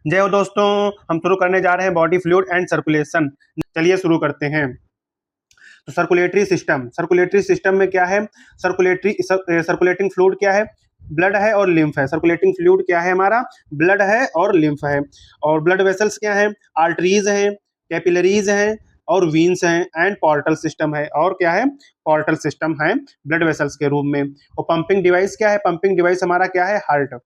जय हो दोस्तों। हम शुरू करने जा रहे हैं बॉडी फ्लूइड एंड सर्कुलेशन। चलिए शुरू करते हैं। तो सर्कुलेटरी सिस्टम में क्या है? सर्कुलेटिंग फ्लूइड क्या है? ब्लड है और लिम्फ है। सर्कुलेटिंग फ्लूइड क्या है? हमारा ब्लड है और लिम्फ है। और ब्लड वेसल्स क्या है? आर्टरीज हैं, कैपिलरीज हैं और वीन्स हैं एंड पोर्टल सिस्टम है। और क्या है? पोर्टल सिस्टम है ब्लड वेसल्स के रूप में। और पंपिंग डिवाइस क्या है? पंपिंग डिवाइस हमारा क्या है? हार्ट।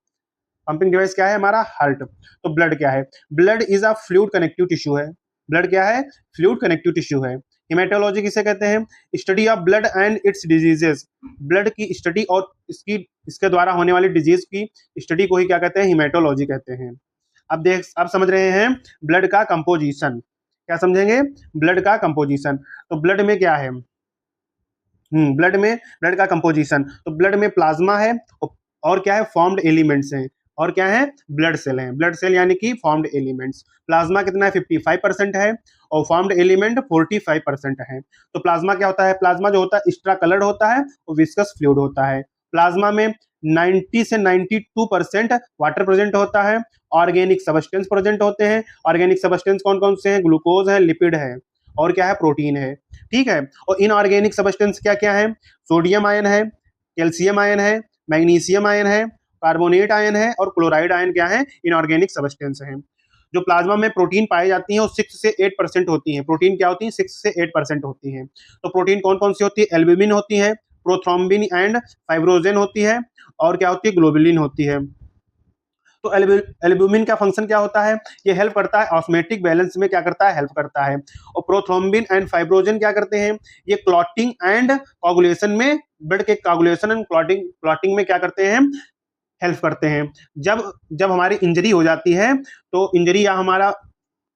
पंपिंग डिवाइस क्या है? हमारा हार्ट। तो ब्लड क्या है? Blood is a fluid connective tissue है। ब्लड क्या है? फ्लूइड कनेक्टिव टिश्यू है। हिमेटोलॉजी किसे कहते हैं? Study of blood and it's diseases. Blood की स्टडी और इसके द्वारा होने वाली डिजीज की स्टडी को ही क्या कहते हैं? हिमेटोलॉजी कहते हैं। अब समझ रहे हैं ब्लड का कंपोजिशन। क्या समझेंगे? ब्लड का कंपोजिशन। तो ब्लड में क्या है? ब्लड का कंपोजिशन। तो ब्लड में प्लाज्मा है और क्या है? फॉर्म्ड एलिमेंट्स हैं। और क्या है? ब्लड सेल हैं। ब्लड सेल यानी कि फॉर्म्ड एलिमेंट्स। प्लाज्मा कितना है? 55% है और फॉर्म्ड एलिमेंट 45% है। तो प्लाज्मा क्या होता है? प्लाज्मा जो होता है एक्स्ट्रा कलर्ड होता है और विस्कस फ्लूइड होता है। प्लाज्मा में 90 से 92% वाटर प्रेजेंट होता है। ऑर्गेनिक सब्सटेंस प्रेजेंट होते हैं। ऑर्गेनिक सब्सटेंस कौन कौन से हैं? ग्लूकोज है, लिपिड है और क्या है? प्रोटीन है। ठीक है। और इनऑर्गेनिक सब्सटेंस क्या क्या है? सोडियम आयन है, कैल्शियम आयन है, मैग्नीशियम आयन है, कार्बोनेट आयन है और क्लोराइड आयन क्या है? इनऑर्गेनिक सब्सटेंस है। जो प्लाज्मा में प्रोटीन पाई जाती है वो 6 से 8% होती है। प्रोटीन क्या होती है? 6 से 8% होती है। तो प्रोटीन कौन कौन सी होती है? एल्ब्यूमिन होती है, प्रोथ्रोम्बिन एंड फाइब्रोजन होती है और क्या होती है? ग्लोबुलिन होती है। तो एल्ब्यूमिन का फंक्शन क्या होता है? ये हेल्प करता है ऑस्मेटिक बैलेंस में। क्या करता है? हेल्प करता है। और प्रोथ्रोम्बिन एंड फाइब्रोजन क्या करते हैं? ये क्लॉटिंग एंड कोगुलेशन में, ब्लड के कोगुलेशन एंड क्लॉटिंग में क्या करते हैं? हेल्प करते हैं। जब जब हमारी इंजरी हो जाती है, तो इंजरी या हमारा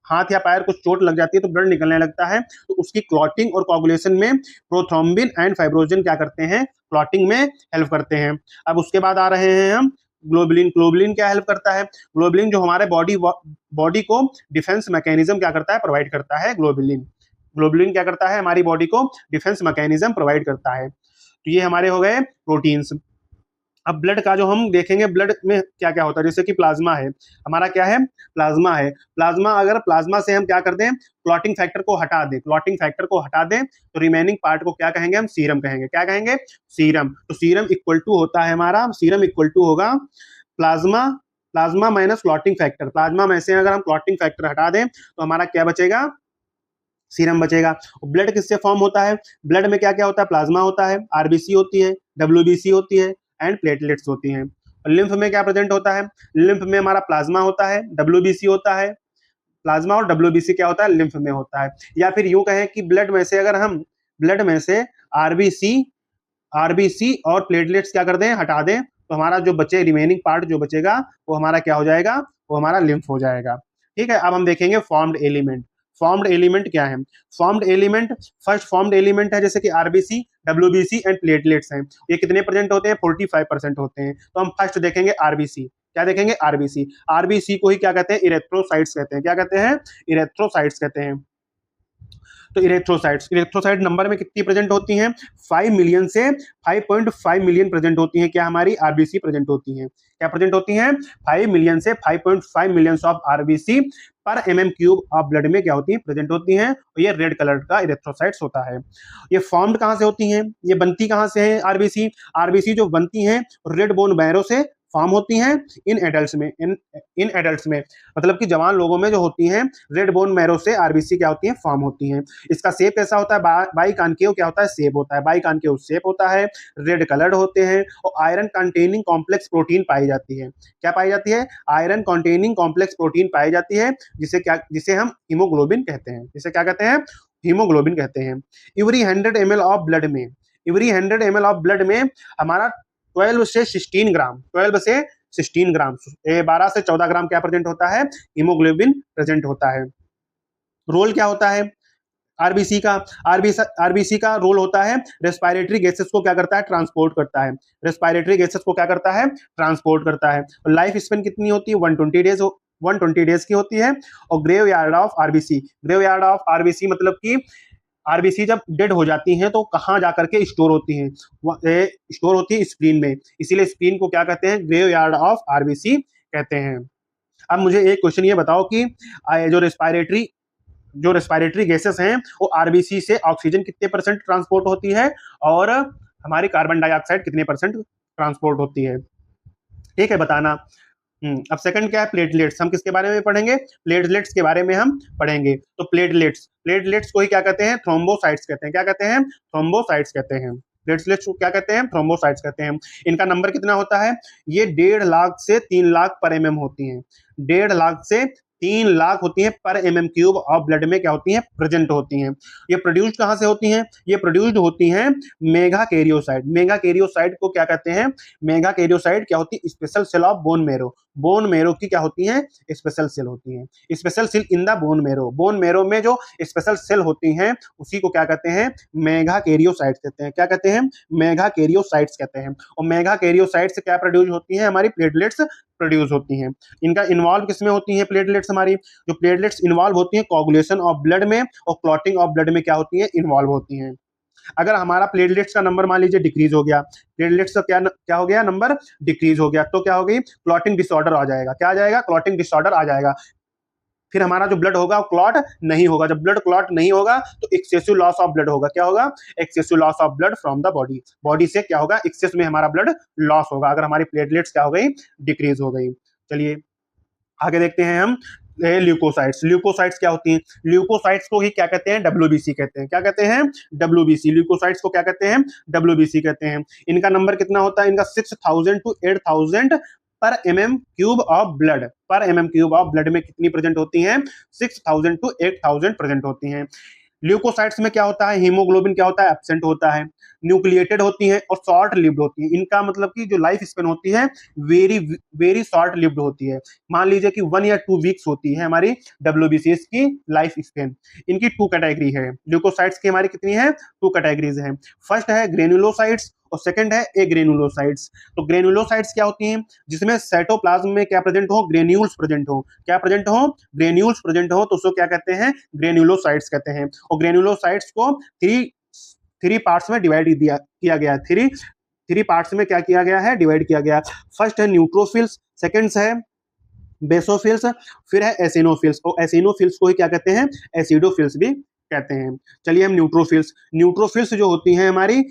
हाथ या पैर कुछ चोट लग जाती है तो ब्लड निकलने लगता है, तो उसकी क्लॉटिंग और कोगुलेशन में प्रोथ्रोम्बिन एंड फाइब्रोजन क्या करते हैं? क्लॉटिंग में हेल्प करते हैं। अब उसके बाद आ रहे हैं हम ग्लोबुलिन। ग्लोबुलिन क्या हेल्प करता है? ग्लोबुलिन जो हमारे बॉडी को डिफेंस मैकेनिज्म क्या करता है? प्रोवाइड करता है। ग्लोबुलिन ग्लोबुलिन क्या करता है? हमारी बॉडी को डिफेंस मैकेनिज्म प्रोवाइड करता है। तो ये हमारे हो गए प्रोटीन्स। अब ब्लड का जो हम देखेंगे, ब्लड में क्या क्या होता है। जैसे कि प्लाज्मा है, हमारा क्या है? प्लाज्मा है। प्लाज्मा से हम क्या कर दें? क्लॉटिंग फैक्टर को हटा दें। क्लॉटिंग फैक्टर को हटा दें तो रिमेनिंग पार्ट को क्या कहेंगे? हम सीरम कहेंगे। क्या कहेंगे? सीरम। तो सीरम इक्वल टू होता है हमारा, सीरम इक्वल टू होगा plasma plasma minus clotting factor. Plasma में से अगर हम क्लॉटिंग फैक्टर हटा दें तो हमारा क्या बचेगा? सीरम बचेगा। ब्लड किससे फॉर्म होता है? ब्लड में क्या क्या होता है? प्लाज्मा होता है, आरबीसी होती है, डब्ल्यूबीसी होती है एंड प्लेटलेट्स होती हैं। और लिम्फ में क्या प्रेजेंट होता है? लिम्फ में हमारा प्लाज्मा होता है, डब्ल्यूबीसी होता है। प्लाज्मा और डब्ल्यूबीसी क्या होता है? लिम्फ में होता है। या फिर यूं कहें कि ब्लड में से आरबीसी आरबीसी और प्लेटलेट्स क्या कर दें? हटा दें तो हमारा जो बचे रिमेनिंग पार्ट जो बचेगा वो हमारा क्या हो जाएगा? वो हमारा लिम्फ हो जाएगा। ठीक है। अब हम देखेंगे फॉर्म्ड एलिमेंट। फॉर्म्ड एलिमेंट क्या है? Formed element, first formed element है जैसे कि आरबीसी, डब्ल्यूबीसी एंड प्लेटलेट्स हैं। ये कितने प्रेजेंट होते हैं? 45% होते हैं। तो हम फर्स्ट देखेंगे आरबीसी। क्या देखेंगे? आरबीसी। आरबीसी को ही क्या कहते हैं? इरेथ्रोसाइट्स कहते हैं। क्या कहते हैं? इरेथ्रोसाइट्स कहते हैं। तो इरेथ्रोसाइट नंबर में कितनी प्रेजेंट होती हैं? 5 मिलियन से 5.5 मिलियन प्रेजेंट होती हैं। क्या हमारी? आरबीसी प्रेजेंट होती हैं। क्या प्रेजेंट होती हैं? 5 मिलियन से 5.5 मिलियन ऑफ आरबीसी पर MM³ ऑफ ब्लड में क्या होती हैं? प्रेजेंट होती हैं। और ये रेड कलर का इरेथ्रोसाइट्स होता है। ये फॉर्म्ड कहां से होती हैं? ये बनती कहां से है? आरबीसी आरबीसी जो बनती हैं रेड बोन मैरो से फॉर्म होती हैं इन एडल्ट्स में, मतलब कि जवान लोगों में जो होती हैं रेड बोन मैरो से आरबीसी क्या होती हैं? फॉर्म होती हैं। इसका शेप कैसा होता है? बाई कॉन्केव क्या होता है? शेप होता है। बाई कॉन्केव शेप होता है, रेड कलर्ड होते हैं और आयरन कंटेनिंग कॉम्प्लेक्स प्रोटीन पाई जाती है। क्या पाई जाती है? आयरन कंटेनिंग कॉम्प्लेक्स प्रोटीन पाई जाती है, जिसे हम हीमोग्लोबिन कहते हैं। जिसे क्या कहते हैं? हीमोग्लोबिन कहते हैं। इवरी 100 ml ऑफ ब्लड में, इवरी 100 ml ऑफ ब्लड में हमारा 12 से 16 ग्राम 12 से 14 ग्राम क्या प्रेजेंट होता है? हीमोग्लोबिन प्रेजेंट होता है। रोल क्या होता है आरबीसी का? आरबीसी का रोल होता है रेस्पिरेटरी गैसेस को क्या करता है? ट्रांसपोर्ट करता है। रेस्पिरेटरी गैसेस को क्या करता है? ट्रांसपोर्ट करता है। लाइफ स्पेन कितनी होती है? 120 डेज की होती है। और ग्रेव यार्ड ऑफ आरबीसी मतलब कि आरबीसी जब डेड हो जाती हैं तो कहाँ जाकर के स्टोर होती हैं? स्टोर होती है स्प्लीन में। इसीलिए स्प्लीन को क्या कहते हैं? ग्रेव यार्ड ऑफ आरबीसी कहते हैं। अब मुझे एक क्वेश्चन ये बताओ कि जो रेस्पिरेटरी गैसेस हैं वो आरबीसी से ऑक्सीजन कितने परसेंट ट्रांसपोर्ट होती है और हमारी कार्बन डाइऑक्साइड कितने परसेंट ट्रांसपोर्ट होती है, ठीक है, बताना। अब सेकंड क्या है, प्लेटलेट्स। हम किसके बारे में पढ़ेंगे, प्लेटलेट्स के बारे में हम पढ़ेंगे। तो प्लेटलेट्स को ही क्या कहते हैं, थ्रोम्बोसाइट्स कहते हैं। क्या कहते हैं, थ्रोम्बोसाइट्स कहते हैं। प्लेटलेट्स को क्या कहते हैं, थ्रोम्बोसाइट्स कहते हैं। इनका नंबर कितना होता है, ये 1.5 लाख से 3 लाख पर एमएम होती हैं। 1.5 लाख से 3 लाख होती हैं पर एमएम क्यूब ऑफ ब्लड में क्या होती हैं, प्रेजेंट होती हैं। ये प्रोड्यूस्ड कहाँ से होती हैं, ये प्रोड्यूस्ड होती हैं मेगा कैरियोसाइट। मेगा कैरियोसाइट को क्या कहते हैं, मेगा कैरियोसाइट क्या होती है, special cell of bone marrow. Bone marrow की क्या होती हैं, स्पेशल सेल होती हैं, special cell in the bone marrow. Bone marrow में जो स्पेशल सेल होती हैं उसी को क्या कहते हैं, मेगा कैरियोसाइट्स कहते हैं। क्या कहते हैं, मेगा कैरियोसाइट्स कहते हैं। और मेगा कैरियोसाइट से क्या प्रोड्यूस होती है, हमारी प्लेटलेट्स प्रोड्यूस होती हैं। इनका इन्वॉल्व किसमें होती हैं प्लेटलेट्स, हमारी जो प्लेटलेट्स इन्वॉल्व होती हैं कोगुलेशन ऑफ ब्लड में और क्लॉटिंग ऑफ ब्लड में क्या होती हैं, इन्वॉल्व होती हैं। अगर हमारा प्लेटलेट्स का नंबर मान लीजिए डिक्रीज हो गया, प्लेटलेट्स का क्या हो गया, नंबर डिक्रीज हो गया, तो क्या हो गई, क्लॉटिंग डिसऑर्डर आ जाएगा। क्या आ जाएगा, क्लॉटिंग डिसऑर्डर आ जाएगा। फिर हमारा जो ब्लड होगा वो क्लॉट नहीं होगा। जब ब्लड क्लॉट नहीं होगा तो एक्सेसिव लॉस ऑफ ब्लड होगा। क्या होगा, excessive loss of blood from the body. Body से क्या होगा, एक्सेस में हमारा ब्लड लॉस होगा अगर हमारी प्लेटलेट्स क्या हो गई, डिक्रीज हो गई। चलिए आगे देखते हैं हम ल्यूकोसाइट्स। ल्यूकोसाइट्स क्या होती हैं, ल्यूकोसाइट्स को ही क्या कहते हैं, डब्ल्यूबीसी कहते हैं। क्या कहते हैं, डब्ल्यूबीसी। ल्यूकोसाइट्स को क्या कहते हैं, डब्ल्यूबीसी कहते हैं। इनका नंबर कितना होता है, इनका 6000 to 8000 पर एमएम क्यूब ऑफ ब्लड। पर एमएम क्यूब ऑफ ब्लड में कितनी प्रेजेंट होती हैं, 6000 to 8000 प्रेजेंट होती हैं। ल्यूकोसाइट्स में क्या होता है, हीमोग्लोबिन क्या होता है, एब्सेंट होता है। न्यूक्लिएटेड होती हैं और शॉर्ट लिव्ड होती है। इनका मतलब कि जो लाइफ स्पेन होती है वेरी वेरी शॉर्ट लिव्ड होती है। मान लीजिए कि 1 या 2 वीक्स होती है हमारी डब्ल्यूबीसीएस की लाइफ स्पेन। इनकी 2 कैटेगरी है, ल्यूकोसाइट्स की हमारी कितनी है, 2 कैटेगरीज है। फर्स्ट है ग्रेनुलोसाइट्स और सेकंड है एग्रेनुलोसाइट्स। तो ग्रेनुलोसाइट्स क्या होती हैं, जिसमें साइटोप्लाज्म में क्या प्रेजेंट हो, ग्रेन्यूल्स प्रेजेंट हो। क्या प्रेजेंट हो, ग्रेन्यूल्स प्रेजेंट हो, तो उसको क्या कहते हैं, ग्रेनुलोसाइट्स कहते हैं। और ग्रेनुलोसाइट्स को थ्री पार्ट्स में डिवाइड किया गया है। थ्री पार्ट्स में क्या किया गया है, डिवाइड किया गया। फर्स्ट है न्यूट्रोफिल्स, सेकंड है बेसोफिल्स, फिर है एसिनोफिल्स। और एसिनोफिल्स को ही क्या कहते हैं, एसिडोफिल्स भी कहते हैं। चलिए हम न्यूट्रोफिल्स जो होती हैं हमारी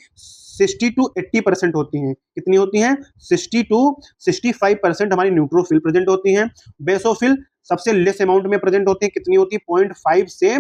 60 to 80% होती हैं। कितनी होती हैं, 60 to 65% हमारी न्यूट्रोफिल प्रेजेंट होती हैं। बेसोफिल सबसे लेस अमाउंट में प्रेजेंट होती है, कितनी होती है, 0.5 से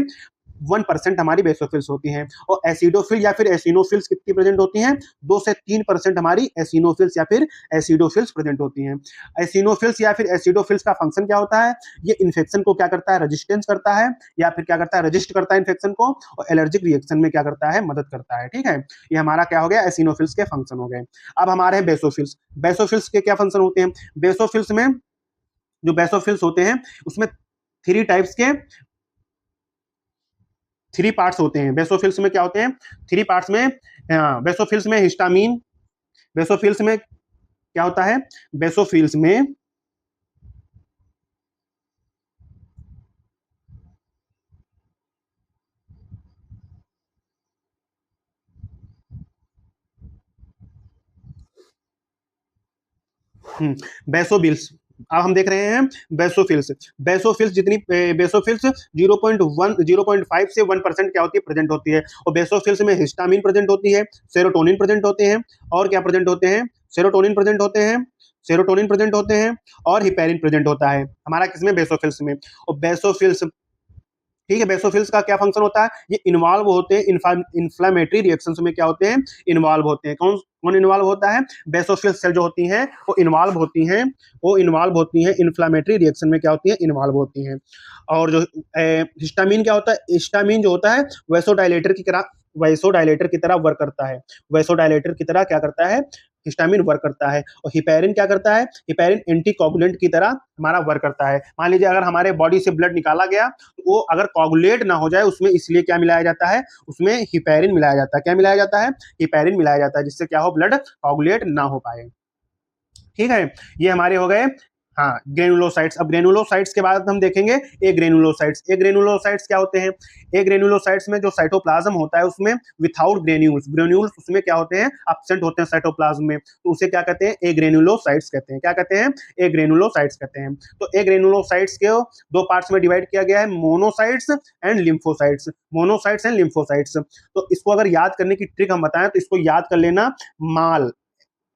1% हमारी बेसोफिल्स होती हैं। और एसिडोफिल या फिर एसिनोफिल्स कितनी प्रेजेंट होती हैं, 2 से 3% हमारी एसिनोफिल्स या फिर एसिडोफिल्स प्रेजेंट होती हैं। एसिनोफिल्स या फिर एसिडोफिल्स का फंक्शन क्या होता है, ये इन्फेक्शन को क्या करता है, रेजिस्टेंस करता है या फिर क्या करता है, रेजिस्ट करता है इन्फेक्शन को, और एलर्जिक रिएक्शन में क्या करता है, मदद करता है। ठीक है, ये हमारा क्या हो गया, एसिनोफिल्स के फंक्शन हो गए। अब हमारे हैं बेसोफिल्स। बेसोफिल्स के क्या फंक्शन होते हैं, बेसोफिल्स में जो बेसोफिल्स होते हैं उसमें 3 पार्ट्स होते हैं। बेसोफिल्स में क्या होते हैं, 3 पार्ट्स में। बेसोफिल्स में हिस्टामीन, बेसोफिल्स में क्या होता है, बेसोफिल्स में बेसोबिल्स। अब हम देख रहे हैं बेसोफिल्स। बेसोफिल्स जितनी बेसोफिल्स 0.5 से 1% क्या होती है, प्रेजेंट होती है। और बेसोफिल्स में हिस्टामिन प्रेजेंट होती है, सेरोटोनिन प्रेजेंट होते हैं, और क्या प्रेजेंट होते हैं, सेरोटोनिन प्रेजेंट होते हैं, सेरोटोनिन प्रेजेंट होते हैं, और हिपेरिन प्रेजेंट होता है हमारा किसमें, बेसोफिल्स में। और बेसोफिल्स, ठीक है, बेसोफिल्स का क्या फंक्शन होता है, ये इन्वॉल्व होते हैं इन्फ्लामेटरी रिएक्शंस में, क्या होते हैं, इन्वॉल्व होते हैं। कौन कौन इन्वॉल्व होता है, बेसोफिल सेल जो होती हैं वो इन्वॉल्व होती हैं इन्फ्लामेटरी रिएक्शन में, क्या होती हैं, इन्वॉल्व होती हैं। और जो हिस्टामिन क्या होता है, हिस्टामिन जो होता है वैसोडायलेटर की तरह वर्क करता है। वैसोडायलेटर की तरह क्या करता है, हिस्टामिन वर्क करता है। और हिपेरिन क्या करता है, हिपेरिन एंटीकोगुलेंट की तरह हमारा वर्क करता है। मान लीजिए अगर हमारे बॉडी से ब्लड निकाला गया तो वो अगर कोगुलेट ना हो जाए उसमें, इसलिए क्या मिलाया जाता है, उसमें हिपेरिन मिलाया जाता है। क्या मिलाया जाता है, हिपेरिन मिलाया जाता है, जिससे क्या हो, ब्लड कोगुलेट ना हो पाए। ठीक है, ये हमारे हो गए हाँ, ग्रेनुलोसाइट्स। अब ग्रेनुलोसाइट्स के बाद हम देखेंगे ए ग्रेनुलोसाइट्स। ए ग्रेनुलोसाइट्स क्या होते हैं? ए ग्रेनुलोसाइट्स में जो साइटोप्लाज्म होता है उसमें विथआउट ग्रेन्यूल्स, ग्रेन्यूल्स उसमें क्या होते हैं? एब्सेंट होते हैं साइटोप्लाज्म में, तो उसे क्या कहते हैं? ए ग्रेनुलोसाइट्स कहते हैं। क्या कहते हैं? ए ग्रेनुलोसाइट्स कहते हैं। तो ए ग्रेनुलोसाइट्स को दो पार्ट्स में डिवाइड किया गया है, monocytes and lymphocytes. Monocytes and lymphocytes. तो इसको अगर याद करने की ट्रिक हम बताएं तो इसको याद कर लेना माल,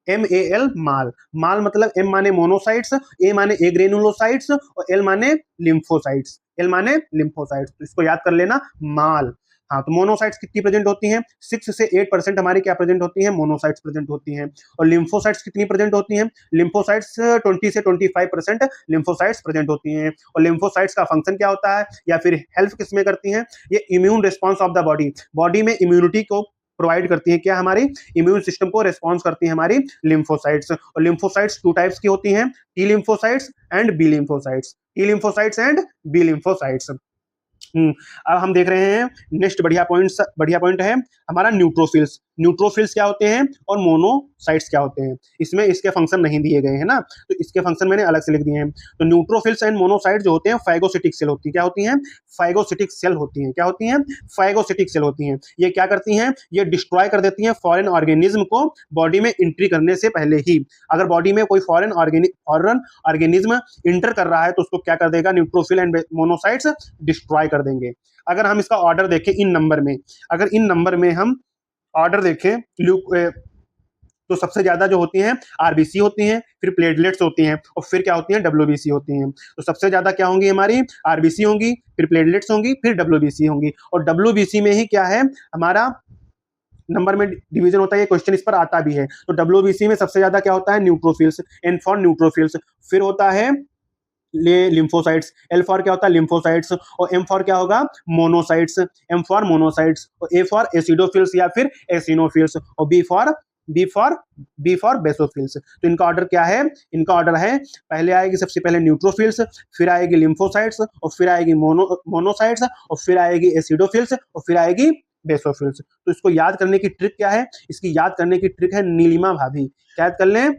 MAL, माल। माल मतलब M माने मोनोसाइट्स, A माने ए ग्रेनुलोसाइट्स और L माने लिम्फोसाइट्स। L माने लिम्फोसाइट्स, तो इसको याद कर लेना माल। हाँ, तो मोनोसाइट्स कितनी प्रेजेंट होती हैं? 6 से 8% हमारी क्या प्रेजेंट होती हैं? मोनोसाइट्स प्रेजेंट होती हैं। और लिम्फोसाइट्स कितनी प्रेजेंट होती हैं? लिम्फोसाइट्स 20 से 25% लिम्फोसाइट्स प्रेजेंट होती हैं। और लिम्फोसाइट्स का फंक्शन क्या होता है या फिर हेल्प किसमें करती हैं? ये immune response of the body, body में इम्यूनिटी को प्रोवाइड करती है। क्या? हमारी इम्यून सिस्टम को रिस्पॉन्स करती है हमारी लिम्फोसाइट्स। और लिम्फोसाइट्स टू टाइप्स की होती हैं, T lymphocytes and B lymphocytes. T lymphocytes and B lymphocytes. अब हम देख रहे हैं नेक्स्ट बढ़िया पॉइंट है हमारा न्यूट्रोफिल्स। न्यूट्रोफिल्स क्या होते हैं और मोनोसाइट्स क्या होते हैं? इसमें इसके फंक्शन नहीं दिए गए हैं ना, तो इसके फंक्शन मैंने अलग से लिख दिए हैं। तो न्यूट्रोफिल्स एंड मोनोसाइट्स जो होते हैं फाइगोसिटिक सेल होती है। क्या होती हैं? फाइगोसिटिक सेल होती हैं। क्या होती हैं? फाइगोसिटिक सेल होती हैं। ये क्या करती हैं? ये डिस्ट्रॉय कर देती हैं फॉरेन ऑर्गेनिज्म को बॉडी में एंट्री करने से पहले ही। अगर बॉडी में कोई फॉरेन ऑर्गेनिज्म इंटर कर रहा है तो उसको क्या कर देगा? न्यूट्रोफिल एंड मोनोसाइट्स डिस्ट्रॉय कर देंगे। अगर हम इसका ऑर्डर देखें इन नंबर में, अगर इन नंबर में हम ऑर्डर देखें तो सबसे ज्यादा जो होती हैं आरबीसी होती हैं, फिर प्लेटलेट्स होती हैं और फिर क्या होती हैं? डब्ल्यूबीसी होती हैं। तो सबसे ज्यादा क्या होंगी हमारी? आरबीसी होंगी, फिर प्लेटलेट्स होंगी, फिर डब्ल्यूबीसी होंगी। और डब्ल्यूबीसी में ही क्या है हमारा नंबर में डिवीजन होता है, ये क्वेश्चन इस पर आता भी है। तो डब्ल्यूबीसी में सबसे ज्यादा क्या होता है? Neutrophils, N for neutrophils. फिर होता है लिम्फोसाइट्स, एल फॉर क्या होता है? लिम्फोसाइट्स। और एम फॉर क्या होगा? Monocytes, M for monocytes. और ए फॉर एसिडोफिल्स या फिर एसिनोफिल्स। और बी फॉर बेसोफिल्स। तो इनका ऑर्डर क्या है? इनका ऑर्डर है पहले आएगी सबसे पहले न्यूट्रोफिल्स, फिर आएगी लिम्फोसाइट्स और फिर आएगी मोनोसाइट्स और फिर आएगी एसिडोफिल्स और फिर आएगी बेसोफिल्स। तो इसको याद करने की ट्रिक क्या है? इसकी याद करने की ट्रिक है नीलिमा भाभी। क्या याद कर लें?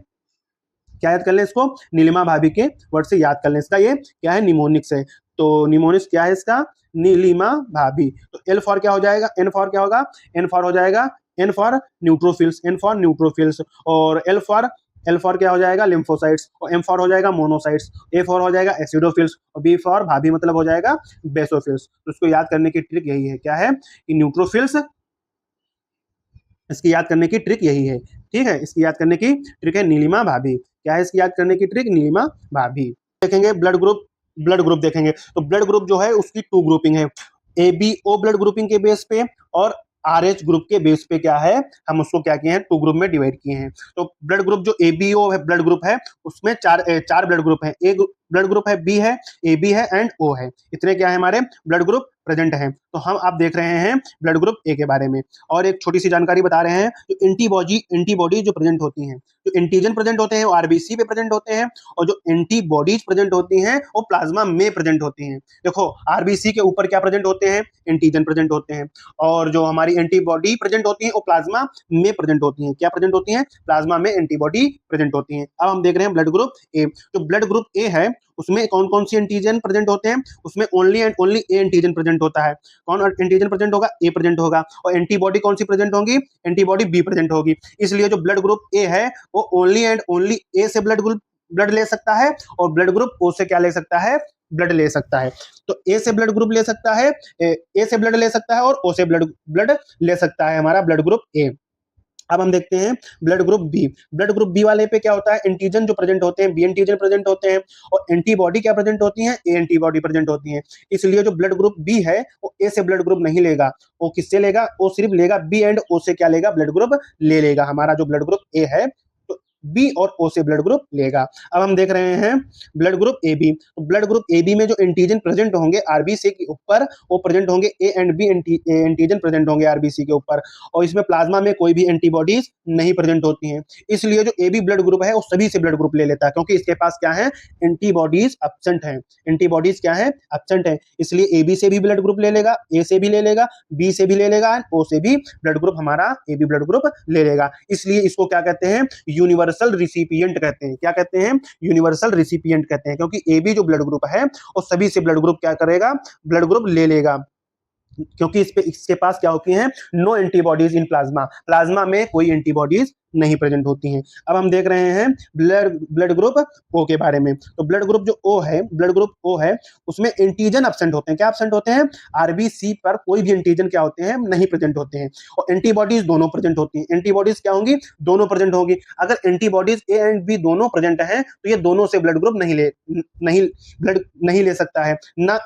क्या याद कर लें इसको? नीलिमा भाभी के वर्ड से याद कर लें। इसका ये क्या है? निमोनिक्स है। तो निमोनिक्स क्या है इसका? नीलिमा भाभी। तो एल फॉर क्या हो जाएगा? एन फॉर क्या होगा? एन फॉर हो जाएगा N for neutrophils, N for neutrophils. और एल फॉर क्या हो जाएगा? लिम्फोसाइट्स। और एम फॉर हो जाएगा मोनोसाइट्स। ए फॉर हो जाएगा एसिडोफिल्स और बी फॉर भाभी मतलब हो जाएगा बेसोफिल्स। तो इसको याद करने की ट्रिक यही है। क्या है? कि न्यूट्रोफिल्स, इसकी याद करने की ट्रिक यही है। ठीक है, इसकी याद करने की ट्रिक है नीलिमा भाभी। क्या है इसकी याद करने की ट्रिक? नीलिमा भाभी। देखेंगे ब्लड ग्रुप देखेंगे तो ब्लड ग्रुप जो है उसकी टू ग्रुपिंग है, ABO ब्लड ग्रुपिंग के बेस पे और RH ग्रुप के बेस पे क्या है हम उसको क्या किए हैं? टू ग्रुप में डिवाइड किए हैं। तो ब्लड ग्रुप जो ABO है ब्लड ग्रुप है उसमें चार ब्लड ग्रुप है। ए ब्लड ग्रुप है, बी है, AB है एंड O है। इतने क्या है हमारे ब्लड ग्रुप प्रेजेंट हैं। तो हम आप देख रहे हैं ब्लड ग्रुप ए के बारे में। और एक छोटी सी जानकारी बता रहे हैं, तो एंटीबॉडी जो प्रेजेंट होती हैं, जो एंटीजन प्रेजेंट होते हैं वो आरबीसी पे प्रेजेंट होते हैं और जो एंटीबॉडीज प्रेजेंट होती हैं वो प्लाज्मा में प्रेजेंट होती हैं। देखो आरबीसी के ऊपर क्या प्रेजेंट होते हैं? एंटीजन प्रेजेंट होते हैं। और जो हमारी एंटीबॉडी प्रेजेंट होती है वो प्लाज्मा में प्रेजेंट होती है। क्या प्रेजेंट होती है? प्लाज्मा में एंटीबॉडी प्रेजेंट होती है। अब हम देख रहे हैं ब्लड ग्रुप ए। जो ब्लड ग्रुप ए है उसमें कौन कौन सी एंटीजन प्रेजेंट होते हैं? उसमें only and only A antigen present होता है। कौन एंटीजन प्रेजेंट होगा? ए प्रेजेंट होगा। और एंटीबॉडी कौन सी प्रेजेंट होगी? एंटीबॉडी बी प्रेजेंट होगी। इसलिए जो ब्लड ग्रुप ए है वो ओनली एंड ओनली ए से ब्लड ले सकता है और ब्लड ग्रुप ओ से क्या ले सकता है? ब्लड ले सकता है। तो ए से ब्लड ग्रुप ले सकता है, ए से ब्लड ले सकता है और ओ से ब्लड ले सकता है हमारा ब्लड ग्रुप ए। अब हम देखते हैं blood group B. Blood group B वाले पे क्या होता है? एंटीजन जो प्रेजेंट होते हैं बी एंटीजन प्रेजेंट होते हैं और एंटीबॉडी क्या प्रेजेंट होती है? ए एंटीबॉडी प्रेजेंट होती है। इसलिए जो ब्लड ग्रुप बी है वो ए से ब्लड ग्रुप नहीं लेगा, वो किससे लेगा? वो सिर्फ लेगा बी एंड ओ से क्या लेगा? ब्लड ग्रुप ले लेगा। हमारा जो ब्लड ग्रुप ए है तो बी और ओ से ब्लड ग्रुप लेगा। अब हम देख रहे हैं ब्लड ग्रुप ए बी। तो ब्लड ग्रुप ए बी में जो एंटीजन प्रेजेंट होंगे आरबीसी के ऊपर वो प्रेजेंट होंगे A and B antigen present होंगे आरबीसी के ऊपर। और इसमें प्लाज्मा में कोई भी एंटीबॉडीज नहीं प्रेजेंट होती हैं। इसलिए जो ए बी ब्लड ग्रुप है वो सभी से ब्लड ग्रुप ले लेता है क्योंकि इसके पास क्या है? एंटीबॉडीज एब्सेंट है। एंटीबॉडीज क्या है? एब्सेंट है। इसलिए ए बी से भी ब्लड ग्रुप ले लेगा, ए से भी ले लेगा, बी से भी ले लेगा, ओ से भी ब्लड ग्रुप हमारा ए बी ब्लड ग्रुप ले लेगा। इसलिए इसको क्या कहते हैं? यूनिवर्सल यूनिवर्सल रिसिपिएंट कहते हैं। क्या कहते हैं? यूनिवर्सल रिसिपिएंट कहते हैं, क्योंकि ए बी जो ब्लड ग्रुप है वो सभी से ब्लड ग्रुप क्या करेगा? ब्लड ग्रुप ले लेगा, क्योंकि इसके पास क्या होती हैं? No antibodies in plasma, plasma में कोई एंटीबॉडीज नहीं प्रेजेंट होती हैं। अब हम देख रहे हैं ब्लड ग्रुप ओ के बारे में। तो ब्लड ग्रुप जो ओ है, ब्लड ग्रुप ओ है, उसमें एंटीजन एब्सेंट होते हैं। क्या एब्सेंट होते हैं? आरबीसी पर कोई भी एंटीजन क्या होते हैं? नहीं प्रेजेंट होते हैं। और एंटीबॉडीज दोनों प्रेजेंट होती हैं। एंटीबॉडीज क्या होंगी? दोनों प्रेजेंट होगी। अगर एंटीबॉडीज ए एंड बी दोनों प्रेजेंट है तो ये दोनों से ब्लड ग्रुप ब्लड नहीं ले सकता है, ना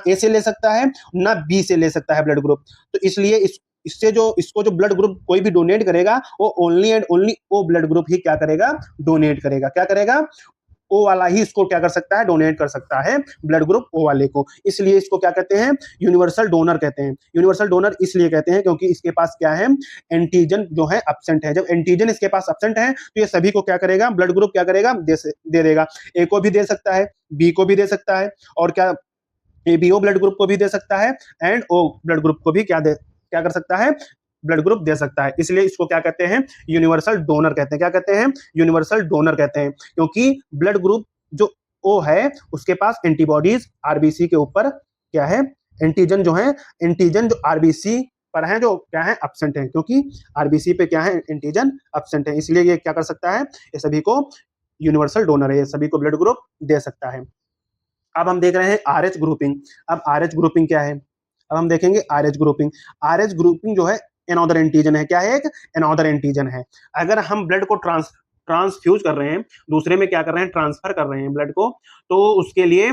ए से ले सकता है, ना बी से ले सकता है ब्लड ग्रुप। तो इसलिए इसको जो ब्लड ग्रुप कोई भी डोनेट करेगा वो only and only O blood group ही क्या करेगा? डोनेट करेगा। क्या करेगा? ओ वाला ही इसको क्या कर सकता है? डोनेट कर सकता है ब्लड ग्रुप ओ वाले को। इसलिए इसको क्या कहते हैं? यूनिवर्सल डोनर कहते हैं। यूनिवर्सल डोनर इसलिए कहते हैं क्योंकि इसके पास क्या है? एंटीजन जो है एब्सेंट है। जब एंटीजन इसके पास एब्सेंट है तो ये सभी को क्या करेगा? ब्लड ग्रुप क्या करेगा? दे देगा। ए को भी दे सकता है, बी को भी दे सकता है, और क्या एबीओ ब्लड ग्रुप को भी दे सकता है, एंड ओ ब्लड ग्रुप को भी क्या कर सकता है? ब्लड ग्रुप दे सकता है। इसलिए इसको क्या कहते हैं? यूनिवर्सल डोनर कहते हैं। क्या कहते हैं? यूनिवर्सल डोनर कहते हैं, क्योंकि ब्लड ग्रुप जो ओ है उसके पास एंटीबॉडीज आरबीसी के ऊपर क्या है? एंटीजन जो है, एंटीजन जो आरबीसी पर है जो क्या है? एब्सेंट है, क्योंकि आरबीसी पे क्या है? एंटीजन एब्सेंट है। इसलिए ये क्या कर सकता है? ये सभी को यूनिवर्सल डोनर है, ये सभी को ब्लड ग्रुप दे सकता है। अब हम देख रहे हैं आरएच ग्रुपिंग। अब आरएच ग्रुपिंग क्या है? अब हम देखेंगे आरएच ग्रुपिंग। आरएच ग्रुपिंग जो है एनोदर एंटीजन है। क्या है? एक एनोदर एंटीजन है। अगर हम ब्लड को ट्रांसफ्यूज कर रहे हैं, दूसरे में क्या कर रहे हैं? ट्रांसफर कर रहे हैं ब्लड को, तो उसके लिए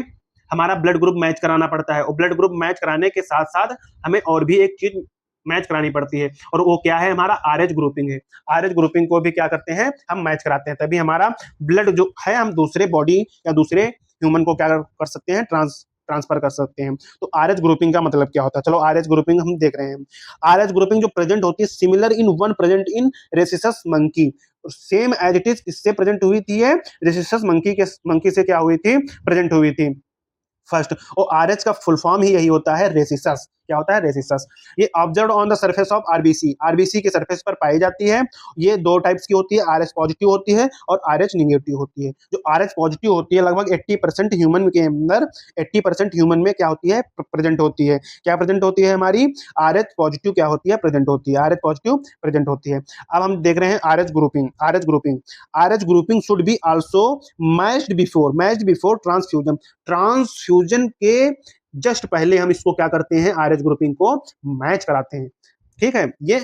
हमारा ब्लड ग्रुप मैच कराना पड़ता है। और ब्लड ग्रुप मैच कराने के साथ साथ हमें और भी एक चीज मैच करानी पड़ती है, और वो क्या है? हमारा आरएच ग्रुपिंग है। आरएच ग्रुपिंग को भी क्या करते हैं? हम मैच कराते हैं, तभी हमारा ब्लड जो है हम दूसरे बॉडी या दूसरे ह्यूमन को क्या कर सकते हैं? ट्रांसफर कर सकते हैं। तो आरएच ग्रुपिंग का मतलब क्या होता है? चलो आरएच ग्रुपिंग हम देख रहे हैं। आरएच ग्रुपिंग जो प्रेजेंट होती है similar in one present in rhesus monkey, same as it is किससे प्रेजेंट हुई थी? है रेसिसस मंकी से क्या हुई थी? प्रेजेंट हुई थी फर्स्ट। और आरएच का फुल फॉर्म ही यही होता है, रेसिसस। क्या होता है? रेसिसस। ये observe on the surface of RBC, RBC के सरफेस पर पाई जाती है। ये दो टाइप्स की होती है, आरएच पॉजिटिव होती है और आरएच निगेटिव होती है। जो आरएच पॉजिटिव होती है लगभग 80% ह्यूमन के अंदर, 80% ह्यूमन में क्या होती है? प्रेजेंट होती है। क्या प्रेजेंट होती है? हमारी आरएच पॉजिटिव क्या होती है? प्रेजेंट होती है। आरएच पॉजिटिव प्रेजेंट होती है। अब हम देख रहे हैं RH grouping. RH grouping, RH grouping should be also matched before transfusion. Transfusion के जस्ट पहले हम इसको क्या करते हैं? आरएच ग्रुपिंग को मैच कराते हैं। ठीक है, ये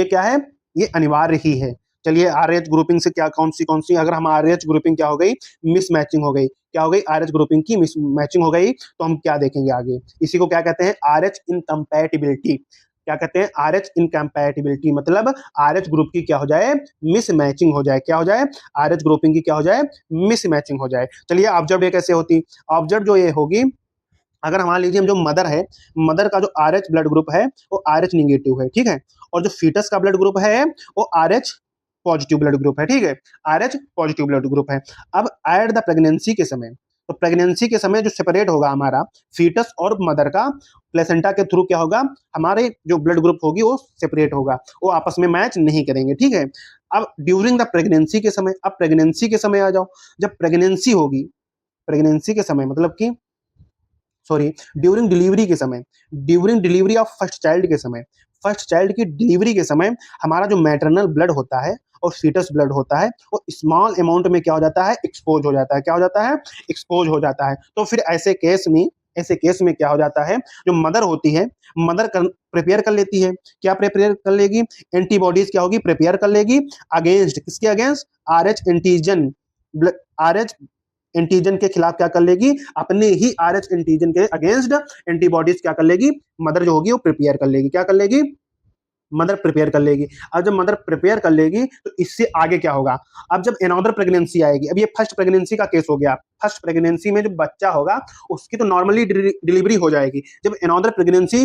क्या है? ये अनिवार्य ही है। चलिए आरएच ग्रुपिंग से क्या कौन सी अगर हम आरएच ग्रुपिंग क्या हो गई? मिस मैचिंग हो गई। क्या हो गई? आरएच ग्रुपिंग की मिस मैचिंग हो गई, तो हम क्या देखेंगे आगे? इसी को क्या कहते हैं? RH incompatibility. क्या कहते हैं? आरएच इनकम्पैटिबिलिटी, मतलब आरएच ग्रुप की क्या हो जाए? मिस मैचिंग हो जाए। क्या हो जाए? आरएच ग्रुपिंग की क्या हो जाए? मिस मैचिंग हो जाए। चलिए ऑब्जर्व ये कैसे होती? ऑब्जर्व जो ये होगी, अगर मान लीजिए हम जो मदर है, मदर का जो आरएच ब्लड ग्रुप है वो आरएच निगेटिव है, ठीक है, और जो फीटस का ब्लड ग्रुप है वो आरएच पॉजिटिव ब्लड ग्रुप है, ठीक है, आरएच पॉजिटिव ब्लड ग्रुप है। अब एट द प्रेगनेंसी के समय, तो प्रेगनेंसी के समय जो सेपरेट होगा हमारा फीटस और मदर का, प्लेसेंटा के थ्रू क्या होगा? हमारे जो ब्लड ग्रुप होगी वो सेपरेट होगा, वो आपस में मैच नहीं करेंगे, ठीक है। अब ड्यूरिंग द प्रेगनेंसी के समय, अब प्रेगनेंसी के समय आ जाओ, जब प्रेगनेंसी होगी, प्रेगनेंसी के समय मतलब कि सॉरी ड्यूरिंग डिलीवरी के समय, during delivery of first child के समय, फर्स्ट चाइल्ड की डिलीवरी के समय हमारा जो मैटरनल ब्लड होता है और फीटस ब्लड होता है वो स्मॉल अमाउंट में क्या हो जाता है? एक्सपोज हो जाता है। क्या हो जाता है? एक्सपोज हो जाता है। तो फिर ऐसे केस में क्या हो जाता है? जो मदर होती है, मदर प्रिपेयर कर लेती है। क्या प्रिपेयर कर लेगी? एंटीबॉडीज क्या होगी? प्रिपेयर कर लेगी अगेंस्ट, किसके against? RH antigen, RH antigen के खिलाफ क्या कर लेगी? अपने ही आरएच एंटीजन के अगेंस्ट एंटीबॉडीज क्या कर लेगी? मदर जो होगी वो प्रिपेयर कर लेगी। क्या कर लेगी? मदर प्रिपेयर कर लेगी। अब जब मदर प्रिपेयर कर लेगी तो इससे आगे क्या होगा? अब जब अनदर प्रेगनेंसी आएगी, अब ये फर्स्ट प्रेगनेंसी का केस हो गया, फर्स्ट प्रेगनेंसी में जो बच्चा होगा उसकी तो नॉर्मली डिलीवरी हो जाएगी। जब अनदर प्रेगनेंसी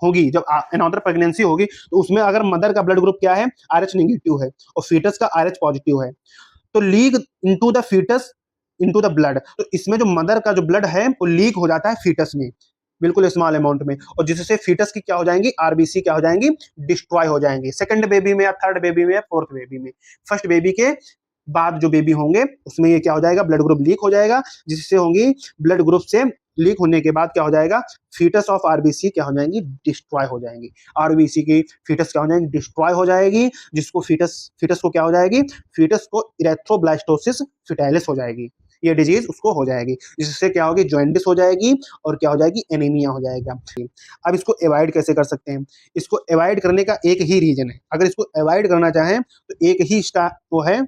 होगी, जब अनदर प्रेगनेंसी होगी तो उसमें अगर मदर का ब्लड ग्रुप क्या है? आरएच निगेटिव है और फीटस का आरएच पॉजिटिव है, तो leak into the foetus into the blood, तो इसमें जो मदर का जो ब्लड है वो लीक हो जाता है फीटस में। बिल्कुल स्मॉल अमाउंट में, और जिससे फीटस की क्या हो जाएंगी, आरबीसी क्या हो जाएंगी, डिस्ट्रॉय हो जाएंगी, सेकंड बेबी में या थर्ड बेबी में या फोर्थ बेबी में। फर्स्ट बेबी के बाद जो बेबी होंगे उसमें ये क्या हो जाएगा, ब्लड ग्रुप लीक हो जाएगा, जिससे होंगी ब्लड ग्रुप से लीक होने के बाद क्या हो जाएगा, फीटस ऑफ आरबीसी क्या हो जाएंगी, डिस्ट्रॉय हो जाएंगी। आरबीसी की फीटस क्या हो जाएंगी, डिस्ट्रॉय हो जाएगी, जिसको फीटस फीटस को क्या हो जाएगी, फीटस को इरेथ्रोब्लास्टोसिस फिटाइलिस हो जाएगी, ये डिजीज उसको हो जाएगी, जिससे क्या होगी, जॉइंटिस हो जाएगी और क्या हो जाएगी, एनीमिया हो जाएगा। अब इसको अवॉइड कैसे कर सकते हैं, इसको अवॉइड करने का एक ही रीजन है, अगर इसको अवॉइड करना चाहें तो एक ही इसका वो है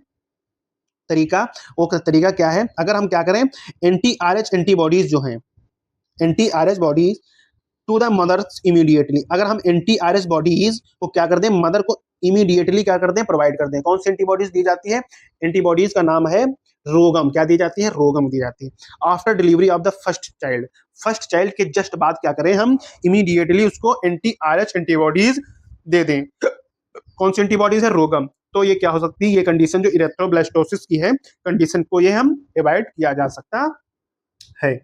तरीका, वो तरीका क्या है, अगर हम क्या करें, एंटी आरएच एंटीबॉडीज जो हैं, anti Rh bodies to the mothers immediately, अगर हम एंटी आरएच बॉडीज को क्या कर दें, मदर को इमीडिएटली क्या कर दें, प्रोवाइड कर दें। कौन सी एंटीबॉडीज दी जाती है, एंटीबॉडीज का नाम है रोगम, क्या दी जाती है, रोगम दी जाती है। After delivery of the first child के जस्ट बाद क्या करें, हम इमीडिएटली उसको एंटी आरएच एंटीबॉडीज दे दें। कौन सी एंटीबॉडीज है, रोगम। तो ये क्या हो सकती है, ये कंडीशन जो इरेथ्रोब्लास्टोसिस की है कंडीशन को ये हम अवॉइड किया जा सकता है।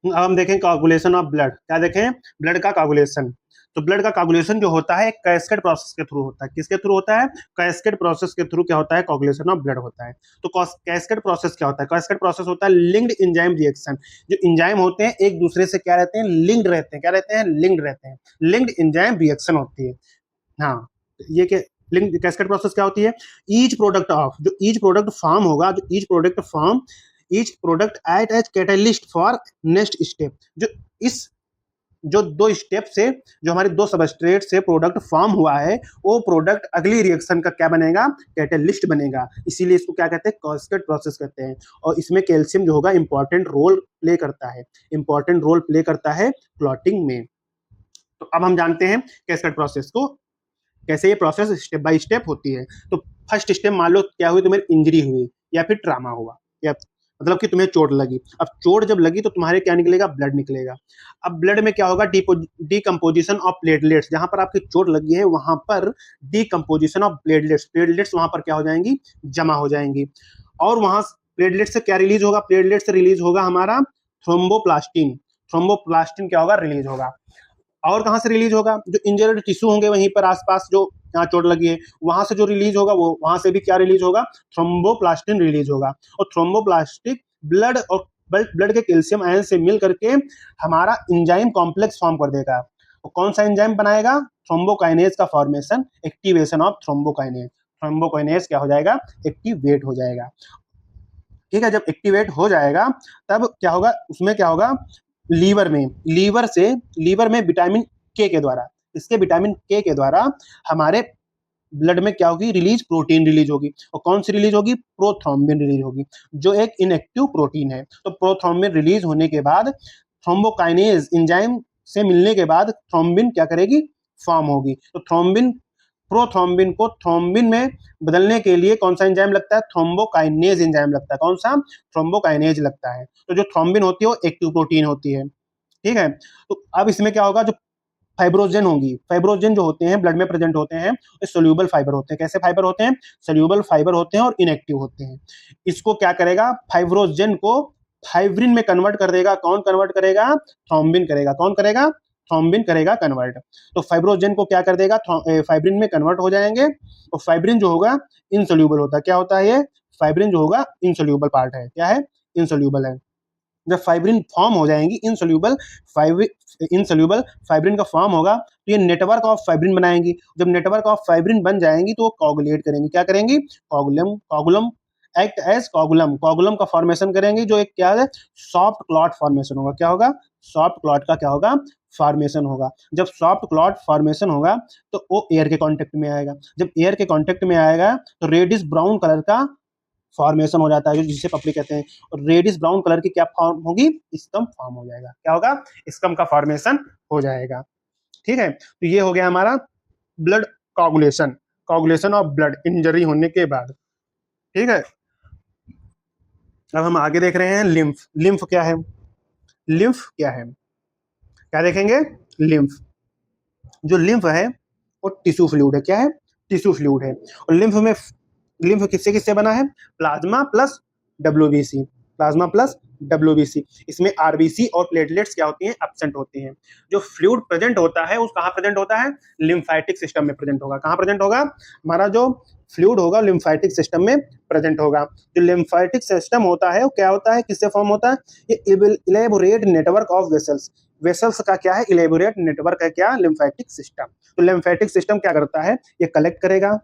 अब हम देखें कोगुलेशन ऑफ ब्लड, क्या देखें, ब्लड का कोगुलेशन। तो ब्लड का कोगुलेशन जो होता है कैस्केड प्रोसेस के थ्रू होता है, किसके थ्रू होता है, कैस्केड प्रोसेस के थ्रू क्या होता है, कोगुलेशन ऑफ ब्लड होता है। तो कैस्केड प्रोसेस क्या होता है, कैस्केड प्रोसेस होता है लिंक्ड एंजाइम रिएक्शन, जो एंजाइम होते हैं एक दूसरे से क्या रहते हैं, लिंक्ड रहते हैं, क्या रहते हैं, लिंक्ड रहते हैं, लिंक्ड एंजाइम रिएक्शन होती है। हाँ, ये के लिंक कैस्केड प्रोसेस क्या होती है, ईच प्रोडक्ट ऑफ, जो ईच प्रोडक्ट फॉर्म होगा, जो each product form, each product at as catalyst for next step, जो इस जो दो स्टेप से, जो हमारे दो सबस्ट्रेट से प्रोडक्ट फॉर्म हुआ है, वो प्रोडक्ट अगली रिएक्शन का क्या बनेगा, कैटलिस्ट बनेगा, इसीलिए इसको क्या कहते हैं, कैस्केड प्रोसेस कहते हैं। और इसमें कैल्शियम जो होगा इंपॉर्टेंट रोल प्ले करता है, इंपॉर्टेंट रोल प्ले करता है क्लॉटिंग में। तो अब हम जानते हैं कैस्केड प्रोसेस को, कैसे ये प्रोसेस स्टेप बाय स्टेप होती है। तो फर्स्ट स्टेप मान लो क्या हुई, तुम्हें इंजरी हुई या फिर ट्रामा हुआ, या मतलब कि तुम्हें चोट लगी। अब चोट जब लगी तो तुम्हारे क्या निकलेगा, ब्लड निकलेगा। अब ब्लड में क्या होगा, डीकम्पोजिशन ऑफ प्लेटलेट्स, जहां पर आपकी चोट लगी है वहां पर डीकम्पोजिशन ऑफ प्लेटलेट्स, प्लेटलेट्स वहां पर क्या हो जाएंगी, जमा हो जाएंगी। और वहां प्लेटलेट से क्या रिलीज होगा, प्लेटलेट से रिलीज होगा हमारा थ्रोम्बोप्लास्टिन, थ्रोम्बोप्लास्टिन क्या होगा, रिलीज होगा। और कहाँ से रिलीज होगा, जो इंजर्ड टिश्यू होंगे वहीं पर आसपास, जो यहाँ चोट लगी है वहां से जो रिलीज होगा, वो वहां से भी क्या रिलीज होगा, थ्रोम्बोप्लास्टिन रिलीज होगा। और थ्रोम्बोप्लास्टिक ब्लड और ब्लड के कैल्शियम आयन से मिल करके हमारा एंजाइम कॉम्प्लेक्स फॉर्म कर देगा। और कौन सा एंजाइम बनाएगा, थ्रोम्बोकाइनेज का formation, activation of thrombokinase, thrombokinase क्या हो जाएगा, एक्टिवेट हो जाएगा। ठीक है, जब एक्टिवेट हो जाएगा तब क्या होगा, उसमें क्या होगा, लीवर में विटामिन के के द्वारा, इसके विटामिन के के द्वारा हमारे ब्लड में क्या होगी, रिलीज, प्रोटीन रिलीज होगी। और कौन सी रिलीज होगी, प्रोथ्रोम्बिन रिलीज होगी, जो एक इनएक्टिव प्रोटीन है। तो प्रोथ्रोम्बिन रिलीज होने के बाद थ्रोम्बोकाइनेज एंजाइम से मिलने के बाद थ्रोम्बिन क्या करेगी, फॉर्म होगी। तो प्रोथ्रोम्बिन को थ्रोम्बिन में बदलने के लिए कौन सा एंजाइम लगता है, थ्रोम्बोकाइनेज एंजाइम लगता है। कौन सा, थ्रोम्बोकाइनेज लगता है। तो जो थ्रोम्बिन होती है वो एक्टिव प्रोटीन होती है। ठीक है, तो अब इसमें क्या होगा, जो फाइब्रोजन होंगी, फाइब्रोजन जो होते हैं ब्लड में प्रेजेंट होते हैं, ये सोल्यूबल फाइबर होते हैं। कैसे फाइबर होते हैं, सोल्यूबल फाइबर होते हैं और इनएक्टिव होते हैं। इसको क्या करेगा, फाइब्रोजन को फाइब्रिन में कन्वर्ट कर देगा। कौन कन्वर्ट करेगा, थ्रोम्बिन करेगा। कौन करेगा, थ्रोम्बिन करेगा कन्वर्ट। तो फाइब्रोजन को क्या कर देगा, फाइब्रिन में कन्वर्ट हो जाएंगे। और फाइब्रिन जो होगा इनसोल्यूबल होता है। क्या होता है ये, फाइब्रिन जो होगा इनसोल्यूबल पार्ट है। क्या है, इनसोल्यूबल है। जब फाइब्रिन फॉर्म हो जाएंगी, इनसोल्यूबल फाइब्रिन का फॉर्म होगा तो ये नेटवर्क ऑफ फाइब्रिन बनाएंगी। जब नेटवर्क ऑफ फाइब्रिन बन जाएंगी तो वो कोगुलेट करेंगी। क्या करेंगी, कोगुलम एक्ट एज कोगुलम का फॉर्मेशन करेंगी, जो एक क्या है, सॉफ्ट क्लॉट फॉर्मेशन होगा। क्या होगा, सॉफ्ट क्लॉट का क्या होगा, फॉर्मेशन होगा। जब सॉफ्ट क्लॉट फॉर्मेशन होगा तो वो एयर के कांटेक्ट में आएगा। जब एयर के कांटेक्ट में आएगा तो रेडिश ब्राउन कलर का फॉर्मेशन हो जाता है, जिसे पपड़ी कहते हैं। और रेडिश ब्राउन कलर की क्या फॉर्म होगी, स्कम फॉर्म हो जाएगा। क्या होगा, स्कम का फॉर्मेशन हो जाएगा। ठीक है, तो ये हो गया हमारा blood coagulation of blood injury होने के बाद। ठीक है, अब हम आगे देख रहे हैं लिम्फ क्या है, लिम्फ क्या है, क्या देखेंगे, जो लिम्फ है वो टिश्यू फ्लूइड है। क्या है, टिश्यू फ्लूइड है। और लिम्फ किससे किससे बना है, plasma plus WBC। Plasma plus WBC। इसमें RBC और प्लेटलेट्स क्या होती हैं, एब्सेंट होती हैं। जो फ्लूइड प्रेजेंट होता है, उस कहाँ प्रेजेंट होता है, लिम्फेटिक सिस्टम में प्रेजेंट होगा। कहाँ प्रेजेंट होगा, हमारा जो फ्लूइड होगा लिम्फेटिक सिस्टम में प्रेजेंट होगा। जो लिम्फेटिक सिस्टम होता है वो क्या होता है, किससे फॉर्म होता है, ये elaborate network of vessels. Vessels का क्या है, इलेबोरेट नेटवर्क है क्या, लिम्फेटिक सिस्टम। तो लिम्फेटिक सिस्टम क्या करता है, ये कलेक्ट करेगा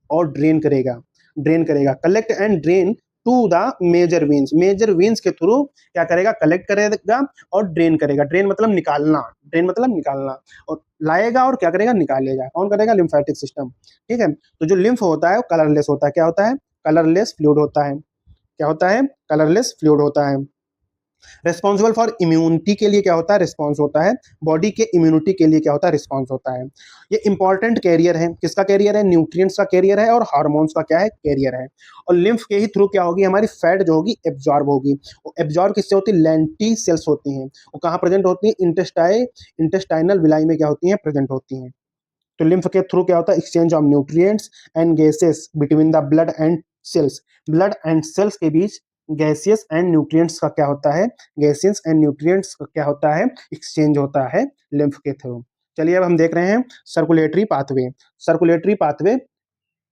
और ड्रेन करेगा, ड्रेन करेगा, collect and drain to the major veins. Major veins के थ्रू क्या करेगा, कलेक्ट करेगा और ड्रेन करेगा। ड्रेन मतलब निकालना, ड्रेन मतलब निकालना, और लाएगा और क्या करेगा, निकालेगा। कौन करेगा, लिम्फेटिक सिस्टम। ठीक है। तो जो लिम्फ होता है वो कलरलेस होता है। क्या होता है, कलरलेस फ्लूइड होता है। क्या होता है, कलरलेस फ्लूइड होता है। रिस्पॉन्सिबल फॉर इम्यूनिटी के लिए क्या होता है, रिस्पॉन्स होता है। बॉडी के इम्यूनिटी के लिए क्या होता है, रिस्पॉन्स होता है। ये इंपॉर्टेंट कैरियर है, किसका कैरियर है, न्यूट्रिएंट्स का कैरियर है और हार्मोन्स का क्या है, कैरियर है। और लिम्फ के ही थ्रू क्या होगी, हमारी फैट जो होगी एब्जॉर्ब होगी। वो एब्जॉर्ब किससे होती है, लेंटी सेल्स होती हैं। वो कहाँ प्रेजेंट होती है, इंटेस्टाइनल विलाई में क्या होती हैं, प्रेजेंट होती हैं। तो लिम्फ के थ्रू क्या होता है, exchange of nutrients and gases between the blood and cells. Blood and cells के बीच गैसियस एंड न्यूट्रिएंट्स का क्या होता है, गैसियस एंड न्यूट्रिएंट्स का क्या होता है, एक्सचेंज होता है लिम्फ के थ्रू। चलिए अब हम देख रहे हैं सर्कुलेटरी पाथवे। सर्कुलेटरी पाथवे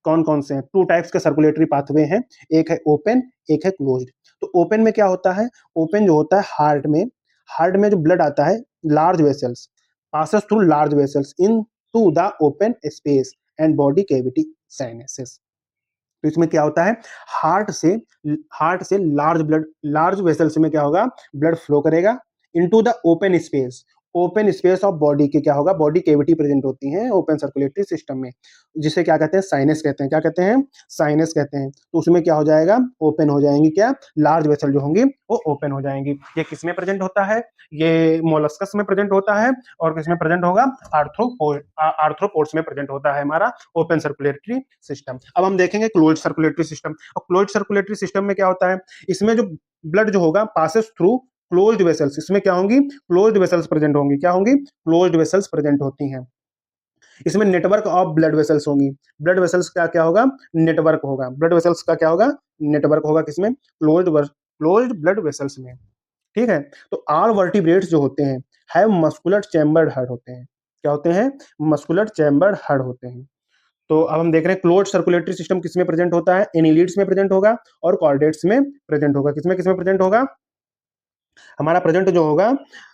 कौन कौन से हैं, टू टाइप्स के सर्कुलेटरी पाथवे हैं, एक है ओपन, एक है क्लोज्ड। तो ओपन में क्या होता है, ओपन जो होता है हार्ट में, हार्ट में जो ब्लड आता है, large vessels passes through large vessels into the open space and body cavity sinuses। तो इसमें क्या होता है, हार्ट से लार्ज वेसल्स में क्या होगा, ब्लड फ्लो करेगा into the open space. Open space of body के क्या होगा, बॉडी केविटी प्रेजेंट होती है ओपन सर्कुलेटरी सिस्टम में, जिसे क्या कहते हैं, साइनस कहते हैं। क्या कहते हैं, साइनस कहते हैं। तो उसमें क्या हो जाएगा, ओपन हो जाएंगी, क्या, लार्ज वेसल जो होंगी वो ओपन हो जाएंगी। ये किस में प्रेजेंट होता है, ये मोलस्कस में प्रेजेंट होता है, और किस में प्रेजेंट होगा, आर्थ्रोपोड्स में प्रेजेंट होता है हमारा ओपन सर्कुलेटरी सिस्टम। अब हम देखेंगे क्लोज सर्कुलेटरी सिस्टम। और क्लोज सर्कुलेटरी सिस्टम में क्या होता है, इसमें जो ब्लड जो होगा पासेस थ्रू क्लोज्ड वेसल्स। इसमें क्या होंगी, क्लोज्ड वेसल्स प्रेजेंट होंगी। क्या होंगी, क्लोज्ड वेसल्स प्रेजेंट होती हैं। इसमें नेटवर्क ऑफ ब्लड वेसल्स होंगी। ब्लड वेसल्स का क्या होगा, नेटवर्क होगा। ब्लड वेसल्स का क्या होगा, नेटवर्क होगा, किसमें, क्लोज्ड ब्लड वेसल्स में। ठीक है। तो ऑल वर्टिब्रेट्स जो होते हैं हैव मस्कुलर चैम्बर्ड हार्ट होते हैं। क्या होते हैं, मस्कुलर चैम्बर्ड हार्ट होते हैं। तो अब हम देख रहे हैं क्लोज्ड सर्कुलेटरी सिस्टम किसमें प्रेजेंट होता है, एनिलीड्स में प्रेजेंट होगा और कॉर्डेट्स में प्रेजेंट होगा। किसमें किसमें प्रेजेंट होगा, हमारा प्रेजेंट जो होगा,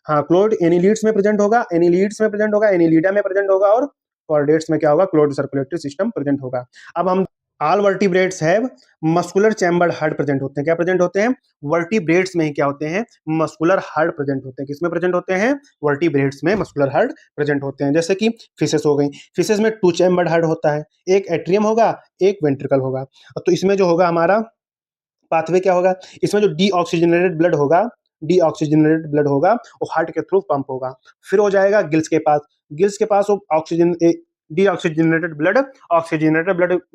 हाँ, क्लोज्ड एनिलीड्स में प्रेजेंट होगा, एनिलीड्स में प्रेजेंट होगा, एनिलीडा में प्रेजेंट होगा, और कॉर्डेट्स में क्या होगा, क्लोज्ड सर्कुलेटरी सिस्टम प्रेजेंट होगा। अब हम all vertebrates have muscular chambered heart present होते हैं। क्या प्रेजेंट होते हैं, वर्टिब्रेट्स में ही क्या होते हैं, मस्कुलर हार्ट प्रेजेंट होते हैं। किसमें प्रेजेंट होते हैं, वर्टिब्रेट्स में मस्कुलर हार्ट प्रेजेंट होते हैं। जैसे कि फिशेस हो गई, फिशेस में टू चैम्बर्ड हार्ट होता है, एक एट्रियम होगा, एक वेंट्रिकल होगा। तो इसमें जो होगा हमारा पाथवे क्या होगा, इसमें जो डीऑक्सीजनेटेड ब्लड होगा, डीऑक्सीजनेटेड ब्लड होगा वो हार्ट के थ्रू पंप होगा, फिर हो जाएगा गिल्स के पास। गिल्स के पास वो ऑक्सीजन ऑक्सीजनेटेड ब्लड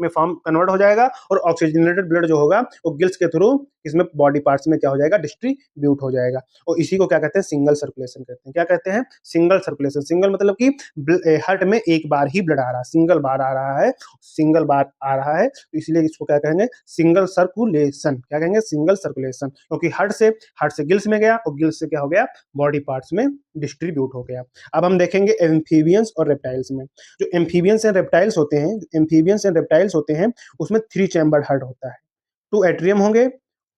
में फॉर्म कन्वर्ट हो जाएगा, और ऑक्सीजनेटेड ब्लड जो होगा वो गिल्स के थ्रू इसमें बॉडी पार्ट्स में क्या हो जाएगा, डिस्ट्रीब्यूट हो जाएगा। और इसी को क्या कहते हैं, सिंगल सर्कुलेशन कहते हैं। क्या कहते हैं, सिंगल सर्कुलेशन। सिंगल मतलब कि हार्ट में एक बार ही ब्लड आ रहा है, सिंगल बार आ रहा है, सिंगल बार आ रहा है, तो इसलिए इसको क्या कहेंगे, सिंगल सर्कुलेशन। क्या कहेंगे, सिंगल सर्कुलेशन, क्योंकि हार्ट से गिल्स में गया और गिल्स से क्या हो गया, बॉडी पार्ट्स में डिस्ट्रीब्यूट हो गया। अब हम देखेंगे एम्फीबियंस और रेप्टाइल्स में। जो एम्फीबियंस एंड रेप्टाइल्स होते हैं, एम्फीबियंस एंड रेप्टाइल्स होते हैं, उसमें 3 चैम्बर्ड हार्ट होता है। 2 एट्रियम होंगे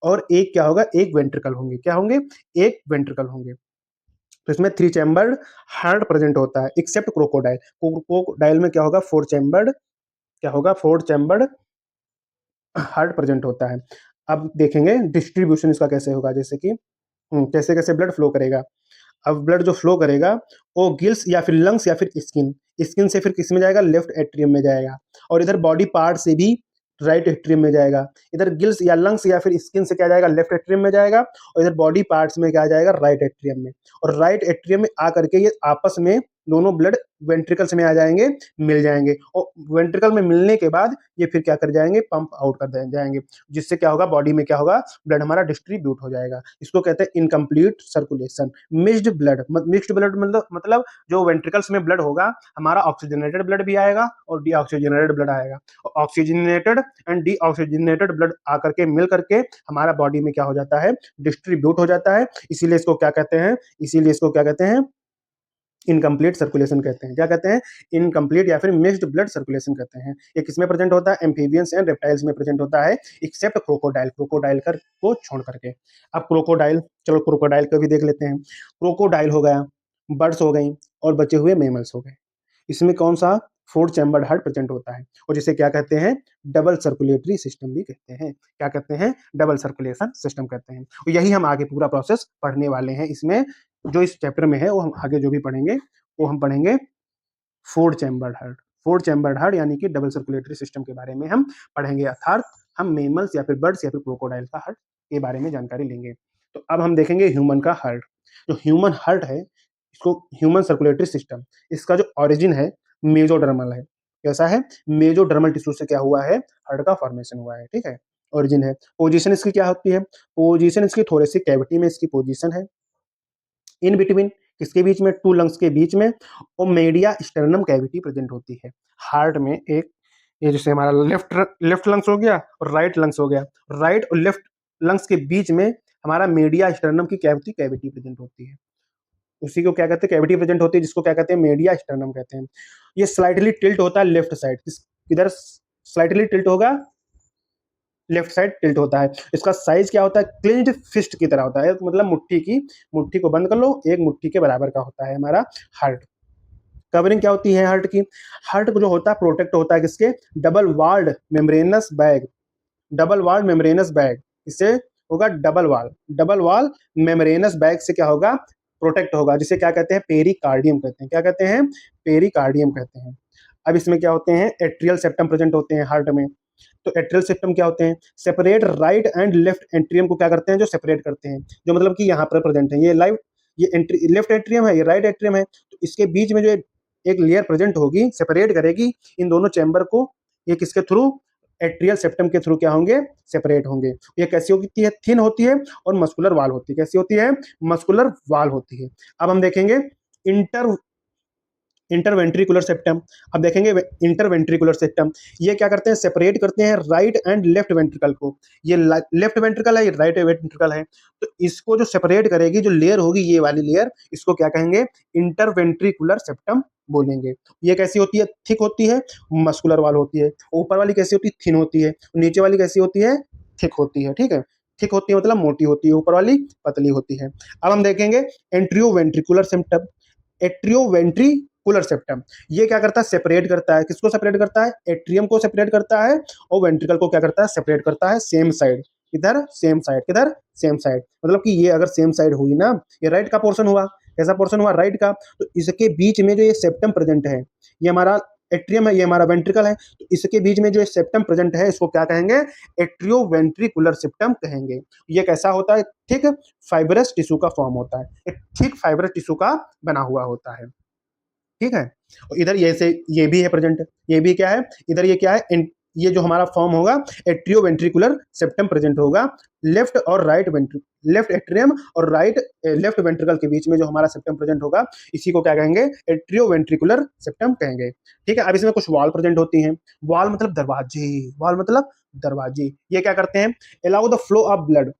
और एक क्या होगा, एक वेंट्रिकल होंगे। क्या होंगे, एक वेंट्रिकल होंगे। तो इसमें 3 चैम्बर्ड हार्ट प्रेजेंट होता है, एक्सेप्ट क्रोकोडाइल। क्रोकोडाइल में क्या होगा, 4 चैम्बर्ड, क्या होगा, 4 चैम्बर्ड हार्ट प्रेजेंट होता है। अब देखेंगे डिस्ट्रीब्यूशन इसका कैसे होगा, जैसे कि कैसे कैसे ब्लड फ्लो करेगा। अब ब्लड जो फ्लो करेगा वो गिल्स या फिर लंग्स या फिर स्किन से फिर किस में जाएगा, लेफ्ट एट्रियम में जाएगा, और इधर बॉडी पार्ट से भी राइट एट्रियम में जाएगा। इधर गिल्स या लंग्स या फिर स्किन से क्या जाएगा, लेफ्ट एट्रियम में जाएगा, और इधर बॉडी पार्ट्स में क्या जाएगा, राइट एट्रियम में। और राइट एट्रियम में आकर के ये आपस में दोनों ब्लड वेंट्रिकल्स में आ जाएंगे, मिल जाएंगे, और वेंट्रिकल में मिलने के बाद ये फिर क्या कर जाएंगे, पंप आउट कर जाएंगे, जिससे क्या होगा, बॉडी में क्या होगा, ब्लड हमारा डिस्ट्रीब्यूट हो जाएगा। इसको कहते हैं incomplete circulation. Mixed blood, mixed blood मतलब जो वेंट्रिकल्स में ब्लड होगा, हमारा ऑक्सीजनेटेड ब्लड भी आएगा और डीऑक्सीजनेटेड ब्लड आएगा। ऑक्सीजनेटेड एंड डीऑक्सीजनेटेड ब्लड आकर के मिल करके हमारा बॉडी में क्या हो जाता है, डिस्ट्रीब्यूट हो जाता है। इसीलिए इसको क्या कहते हैं, इसीलिए इसको क्या कहते हैं, इनकम्प्लीट सर्कुलेशन कहते हैं। क्या कहते हैं, इनकम्प्लीट या फिर मिक्स्ड ब्लड सर्कुलेशन कहते हैं। ये किसमें प्रेजेंट होता है, एम्फीबियंस एंड रेप्टाइल्स में प्रेजेंट होता है, एक्सेप्ट क्रोकोडाइल, क्रोकोडाइल कर को छोड़ करके। अब क्रोकोडाइल, चलो क्रोकोडाइल को भी देख लेते हैं। क्रोकोडाइल हो गया, बर्ड्स हो गई, और बचे हुए मेमल्स हो गए। इसमें कौन सा, 4 चैम्बर्ड हार्ट प्रेजेंट होता है, और जिसे क्या कहते हैं, डबल सर्कुलेटरी सिस्टम भी कहते हैं। क्या कहते हैं, डबल सर्कुलेशन सिस्टम कहते हैं। और यही हम आगे पूरा प्रोसेस पढ़ने वाले हैं इसमें, जो इस चैप्टर में है, वो हम आगे जो भी पढ़ेंगे वो हम पढ़ेंगे 4 चैम्बर्ड हार्ट। 4 चैम्बर्ड हार्ट यानी कि डबल सर्कुलेटरी सिस्टम के बारे में हम पढ़ेंगे, अर्थात हम मेमल्स या फिर बर्ड्स या फिर क्रोकोडाइल का हार्ट के बारे में जानकारी लेंगे। तो अब हम देखेंगे ह्यूमन का हार्ट। जो ह्यूमन हार्ट है, इसको ह्यूमन सर्कुलेटरी सिस्टम, इसका जो ऑरिजिन है मेजोडर्मल है। कैसा है, मेजोडर्मल टिश्यू से क्या हुआ है, हार्ट का फॉर्मेशन हुआ है। ठीक है, ओरिजिन है। पोजीशन इसकी क्या होती है, पोजीशन इसकी थोरेसिक कैविटी में इसकी पोजीशन है, इन बिटवीन, किसके बीच में, 2 लंग्स के बीच में, और मीडिया स्टर्नम कैविटी प्रेजेंट होती है। हार्ट में एक, ये जैसे हमारा लेफ्ट लंग्स हो गया और राइट लंग्स हो गया, राइट और लेफ्ट लंग्स के बीच में हमारा मीडिया स्टर्नम की कैविटी प्रेजेंट होती है। उसी को क्या कहते हैं, कैविटी प्रेजेंट होती है, जिसको क्या कहते हैं, मीडिया स्टर्नम कहते हैं। ये स्लाइटली टिल्ट होता है लेफ्ट साइड, किधर स्लाइटली टिल्ट होगा, लेफ्ट साइड टिल्ट होता है। इसका साइज क्या होता है, क्लिंज्ड फिस्ट की तरह होता है, मतलब मुट्ठी को बंद कर लो, एक मुट्ठी के बराबर का होता है हमारा हार्ट। कवरिंग क्या होती है हार्ट की, हार्ट को जो होता है प्रोटेक्ट होता है किसके, double walled membranes bag, double वाल मेम्ब्रेनस बैग, इससे होगा डबल वाल मेम्ब्रेनस बैग से क्या होगा, प्रोटेक्ट होगा, जिसे क्या कहते हैं, पेरिकार्डियम कहते हैं। क्या कहते हैं, पेरिकार्डियम कहते हैं। अब इसमें क्या होते हैं, एट्रियल सेप्टम प्रेजेंट होते हैं हार्ट में। तो एट्रियल सेप्टम क्या होते हैं, सेपरेट राइट एंड लेफ्ट एंट्रियम को क्या करते हैं, जो सेपरेट करते हैं, जो मतलब कि यहाँ पर प्रेजेंट है, ये लेफ्ट एट्रियम है, ये राइट एट्रियम है, तो इसके बीच में जो एक लेयर प्रेजेंट होगी, सेपरेट करेगी इन दोनों चैम्बर को, ये किसके थ्रू, एट्रियल सेप्टम के थ्रू क्या होंगे, सेपरेट होंगे। ये कैसी होती है, थिन होती है और मस्कुलर वाल होती है। कैसी होती है, मस्कुलर वाल होती है। अब हम देखेंगे इंटर इंटरवेंट्रिकुलर सेप्टम। अब देखेंगे इंटरवेंट्रिकुलर सेप्टम, ये क्या करते हैं, सेपरेट करते हैं राइट एंड लेफ्ट वेंट्रिकल को। ये लेफ्ट वेंट्रिकल है, ये राइट वेंट्रिकल है, तो इसको जो सेपरेट करेगी, जो लेयर होगी ये वाली लेयर, इसको क्या कहेंगे, इंटरवेंट्रिकुलर सेप्टम बोलेंगे। ये कैसी होती है, थिक होती है, मस्कुलर वाल होती है। ऊपर वाली कैसी होती है, थिन होती है, नीचे वाली कैसी होती है, थिक होती है। ठीक है, थिक होती है मतलब मोटी होती है, ऊपर वाली पतली होती है। अब हम देखेंगे एंट्रियोवेंट्रिकुलर सेप्टम। एट्रियोवेंट्रिकुलर सेप्टम, ये क्या करता है, सेपरेट करता है, किसको सेपरेट करता है, एट्रियम को सेपरेट करता है, और वेंट्रिकल को क्या करता है, सेपरेट करता है सेम साइड। इधर सेम साइड, किधर सेम साइड, मतलब कि ये अगर सेम साइड हुई ना, ये राइट का पोर्शन हुआ, कैसा पोर्शन हुआ, राइट का, तो इसके बीच में जो ये सेप्टम प्रेजेंट है, ये हमारा एट्रियम है, ये हमारा वेंट्रिकल है, तो इसके बीच में जो सेप्टम प्रेजेंट है, इसको क्या कहेंगे, एट्रियोवेंट्रिकुलर सेप्टम कहेंगे। ये कैसा होता है, थिक फाइबरस टिश्यू का फॉर्म होता है, एक थिक फाइबरस टिश्यू का बना हुआ होता है। ठीक है, और इधर ये से ये भी है प्रेजेंट, ये भी क्या है, इधर ये क्या है, ये जो हमारा फॉर्म होगा, एट्रियोवेंट्रिकुलर सेप्टम प्रेजेंट होगा, लेफ्ट और राइट लेफ्ट एट्रियम और राइट लेफ्ट वेंट्रिकल के बीच में जो हमारा सेप्टम प्रेजेंट होगा, इसी को क्या कहेंगे, एट्रियोवेंट्रिकुलर सेप्टम कहेंगे। ठीक है, अब इसमें कुछ वॉल प्रेजेंट होती हैं। वॉल मतलब दरवाजे, वॉल मतलब दरवाजे, ये क्या करते हैं, allow the flow of blood,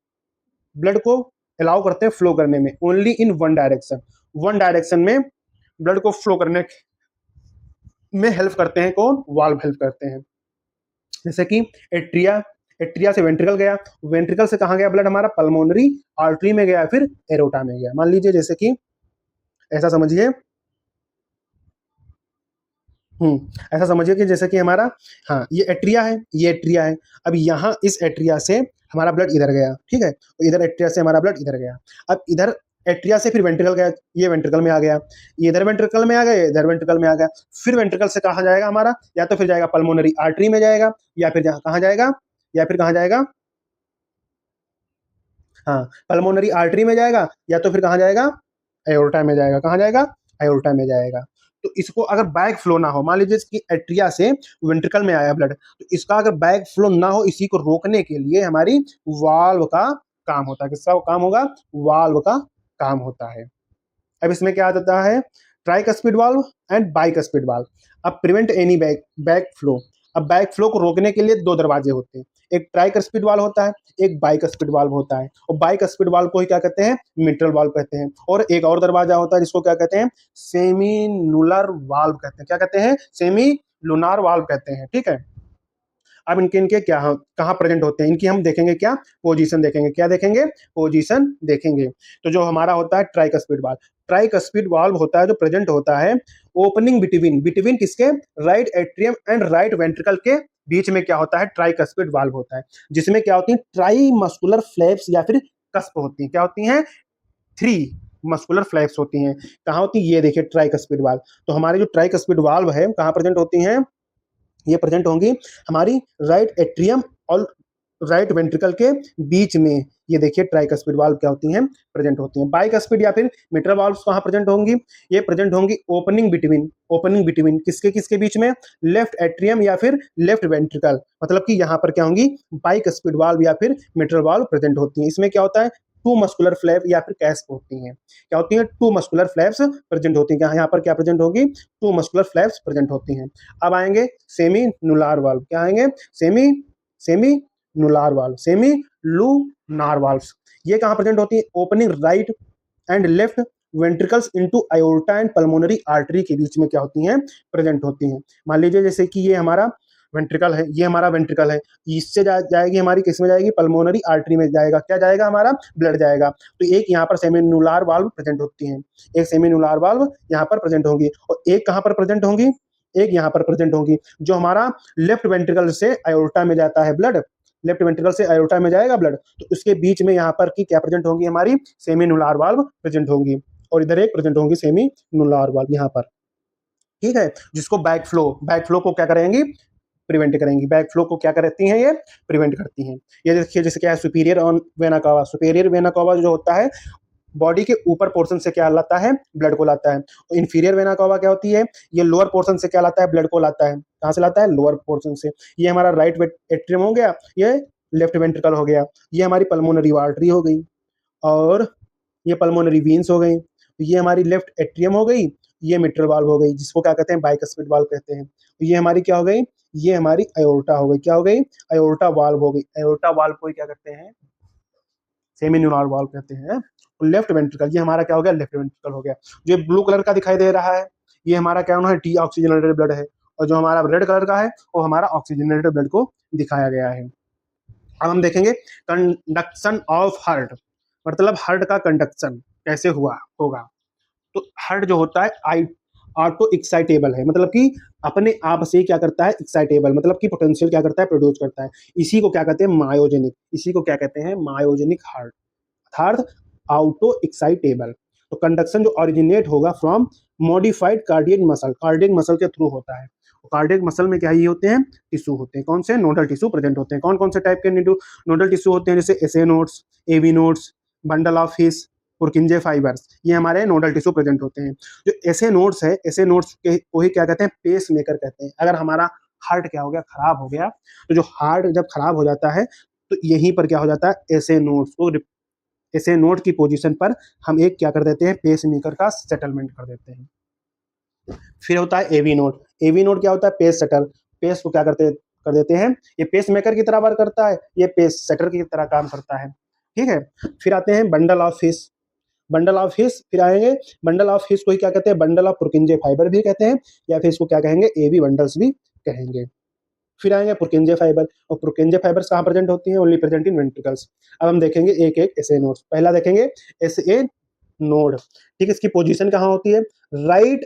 blood को अलाउ करते हैं फ्लो करने में, ओनली इन वन डायरेक्शन में ब्लड को फ्लो करने में हेल्प करते हैं, कौन, वाल्व हेल्प करते हैं। जैसे कि एट्रिया, एट्रिया से वेंट्रिकल गया, वेंट्रिकल से कहाँ गया ब्लड हमारा, पल्मोनरी आर्टरी में गया, फिर एरोटा में गया। मान लीजिए जैसे कि ऐसा समझिए, ऐसा समझिए कि जैसे कि हमारा, हाँ ये एट्रिया है, ये एट्रिया है, अब यहाँ इस एट्रिया से हमारा ब्लड इधर गया, ठीक है, तो इधर एट्रिया से हमारा ब्लड इधर गया। अब इधर एट्रिया से फिर वेंट्रिकल गया, ये वेंट्रिकल में आ गया, ये इधर वेंट्रिकल में आ गया, इधर वेंट्रिकल में आ गया, फिर वेंट्रिकल से कहाँ जाएगा हमारा, या तो फिर जाएगा पल्मोनरी आर्टरी में जाएगा, या फिर कहाँ जाएगा, या फिर कहाँ जाएगा, हाँ पल्मोनरी आर्टरी में जाएगा, या तो फिर कहाँ जाएगा, एओर्टा में जाएगा, कहाँ जाएगा, एओर्टा में जाएगा। तो इसको अगर बैक फ्लो ना हो, मान लीजिए इसकी एट्रिया से वेंट्रिकल में आया ब्लड, तो इसका अगर बैक फ्लो ना हो, इसी को रोकने के लिए हमारी वाल्व का काम होता है। किसका काम होगा? वाल्व का काम होता है। अब इसमें क्या आ जाता है? Tricuspid valve and bicuspid valve. अब प्रिवेंट एनी बैक फ्लो। अब बैक फ्लो को रोकने के लिए दो दरवाजे होते हैं, एक ट्राइकस्पिड वाल्व होता है, एक बाइकस्पिड वाल्व होता है। और बाइकस्पिड वाल्व को ही क्या कहते हैं? मिट्रल वाल्व कहते हैं। और एक और दरवाजा होता है जिसको क्या कहते हैं? सेमीनुलर वाल्व कहते हैं। क्या कहते हैं? सेमी लुनार वाल्व कहते हैं। ठीक है। अब इनके इनके क्या कहाँ प्रेजेंट होते हैं, इनकी हम देखेंगे क्या? पोजीशन देखेंगे। क्या देखेंगे? पोजीशन देखेंगे। तो जो हमारा होता है ट्राइकस्पिड वाल्व, ट्राइकस्पिड वाल्व होता है जो प्रेजेंट होता है ओपनिंग बिटवीन, बिटवीन किसके? Right atrium and right ventricle के बीच में क्या होता है? ट्राइकस्पिड वाल्व होता है, जिसमें क्या होती है? ट्राई मस्कुलर फ्लैप्स या फिर कस्प होती हैं। क्या होती हैं? 3 मस्कुलर फ्लैप्स होती हैं। कहाँ होती है? ये देखिए ट्राइकस्पिड वाल्व। तो हमारे जो ट्राइकस्पिड वाल्व है कहाँ प्रेजेंट होती हैं? ये प्रेजेंट होंगी हमारी राइट एट्रियम और राइट वेंट्रिकल के बीच में। ये देखिए ट्राइकस्पिड वाल्व क्या होती हैं? प्रेजेंट होती हैं। बाइकस्पिड या फिर मिट्रल वाल्व कहाँ प्रेजेंट होंगी? ये प्रेजेंट होंगी ओपनिंग बिटवीन, ओपनिंग बिटवीन किसके किसके बीच में? लेफ्ट एट्रियम या फिर लेफ्ट वेंट्रिकल। मतलब कि यहाँ पर क्या होंगी? बाइकस्पिड वाल्व या फिर मिट्रल वाल्व प्रेजेंट होती हैं। इसमें क्या होता है? 2 मस्कुलर फ्लैप या फिर कैस्प होती हैं। क्या होती हैं? 2 मस्कुलर फ्लैप्स प्रेजेंट होती हैं। यहाँ पर क्या प्रेजेंट होगी? 2 मस्कुलर फ्लैप्स प्रेजेंट होती हैं। अब आएंगे सेमी नुलार वाल्व। क्या आएंगे? Semi semilunar valve, semilunar valves. ये कहाँ प्रेजेंट होती है? Opening right and left ventricles into aorta and pulmonary artery के बीच में क्या होती हैं? प्रेजेंट होती हैं। मान लीजिए जैसे कि ये हमारा वेंट्रिकल है, ये हमारा वेंट्रिकल है, इससे जाएगी हमारी, किस में जाएगी? पल्मोनरी आर्टरी में जाएगा। क्या जाएगा? हमारा ब्लड जाएगा। तो एक यहाँ पर सेमिनुलार वाल्व प्रेजेंट होती हैं, एक सेमिनुलार वाल्व यहाँ पर प्रेजेंट होंगी, और एक कहाँ पर प्रेजेंट होंगी? एक यहाँ पर प्रेजेंट होंगी। जो हमारा लेफ्ट वेंट्रिकल से अयोर्टा में जाता है ब्लड, लेफ्ट वेंट्रिकल से अयोर्टा में जाएगा ब्लड, तो उसके बीच में यहाँ पर की क्या प्रेजेंट होंगी? हमारी सेमिनुलार वाल्व प्रेजेंट होंगी। और इधर एक प्रेजेंट होंगी सेमिनुलार वाल्व यहाँ पर। ठीक है। जिसको बैक फ्लो को क्या करेंगी? प्रिवेंट करेंगी। बैक फ्लो को क्या करती हैं? ये प्रिवेंट करती हैं। ये देखिए जैसे क्या है, superior on vena cava. Superior vena cava जो होता है बॉडी के ऊपर पोर्शन से क्या लाता है? ब्लड को लाता है। इन्फीरियर वेना कावा क्या होती है? ये लोअर पोर्शन से क्या लाता है? ब्लड को लाता है। कहाँ से लाता है? लोअर पोर्शन से। ये हमारा राइट एट्रियम हो गया, ये लेफ्ट वेंट्रिकल हो गया, ये हमारी पल्मोनरी आर्टरी हो गई, और ये पल्मोनरी वीन्स हो गई, ये हमारी लेफ्ट एट्रियम हो गई, ये मिट्रल वाल्व हो गई, जिसको क्या कहते हैं? बाइकस्पिड वाल्व कहते हैं। ये हमारी क्या हो गई? ये हमारी अयोर्टा हो गई। क्या हो गई? अयोर्टा वाल्व हो गई। अयोर्टा वाल्व को क्या कहते हैं? सेमिनुलार वाल्व कहते हैं। लेफ्ट वेंट्रिकल, ये हमारा क्या हो गया? लेफ्ट वेंट्रिकल हो गया। जो ब्लू कलर का दिखाई दे रहा है ये हमारा क्या होना है? डी ऑक्सीजनेटेड ब्लड है, और जो हमारा रेड कलर का है वो हमारा ऑक्सीजनेटेड ब्लड को दिखाया गया है। अब हम देखेंगे कंडक्शन ऑफ हार्ट, मतलब हार्ट का कंडक्शन कैसे हुआ होगा। तो हार्ट जो होता है ऑटो एक्साइटेबल है, मतलब कि अपने आप से क्या करता है? एक्साइटेबल, मतलब कि पोटेंशियल क्या करता है? प्रोड्यूस करता है। इसी को क्या कहते हैं? मायोजेनिक। इसी को क्या कहते हैं? मायोजेनिक हार्ट, अर्थात ऑटो एक्साइटेबल। तो कंडक्शन जो ओरिजिनेट होगा from modified cardiac muscle, cardiac muscle के थ्रू होता है। कार्डियक मसल में क्या ही होते हैं? टिश्यू होते हैं। कौन से? नोडल टिश्यू प्रेजेंट होते हैं। कौन कौन से टाइप के नोडल टिश्यू होते हैं? जैसे SA nodes, AV nodes, bundle of His, Purkinje fibres, ये हमारे नोडल टिश्यू प्रेजेंट होते हैं। जो ऐसे नोड्स है, ऐसे नोड्स के को ही क्या कहते हैं? पेस मेकर कहते हैं। अगर हमारा हार्ट क्या हो गया? खराब हो गया, तो जो हार्ट जब खराब हो जाता है तो यहीं पर क्या हो जाता है? ऐसे नोड्स को, ऐसे नोड की पोजीशन पर हम एक क्या कर देते हैं? पेस मेकर का सेटलमेंट कर देते हैं। फिर होता है एवी नोड। एवी नोड क्या होता है? Pace shutter. पेस को क्या कर देते हैं? ये पेस मेकर की तरह वर्क करता है, ये पेस सेटर की तरह काम करता है। ठीक है। फिर आते हैं bundle of his. Bundle of हिस फिर आएंगे। बंडल ऑफ हिस को ही क्या कहते हैं? बंडल ऑफ पुरकिंजे फाइबर भी कहते हैं, या फिर इसको क्या कहेंगे? एवी बंडल्स भी कहेंगे। फिर आएंगे पुरकिंजे फाइबर, और पुरकिंजे फाइबर्स कहाँ प्रेजेंट होती हैं? Only present in ventricles. अब हम देखेंगे एक एक एसए नोड्स। पहला देखेंगे एसए नोड। ठीक है। इसकी पोजीशन कहाँ होती है? Right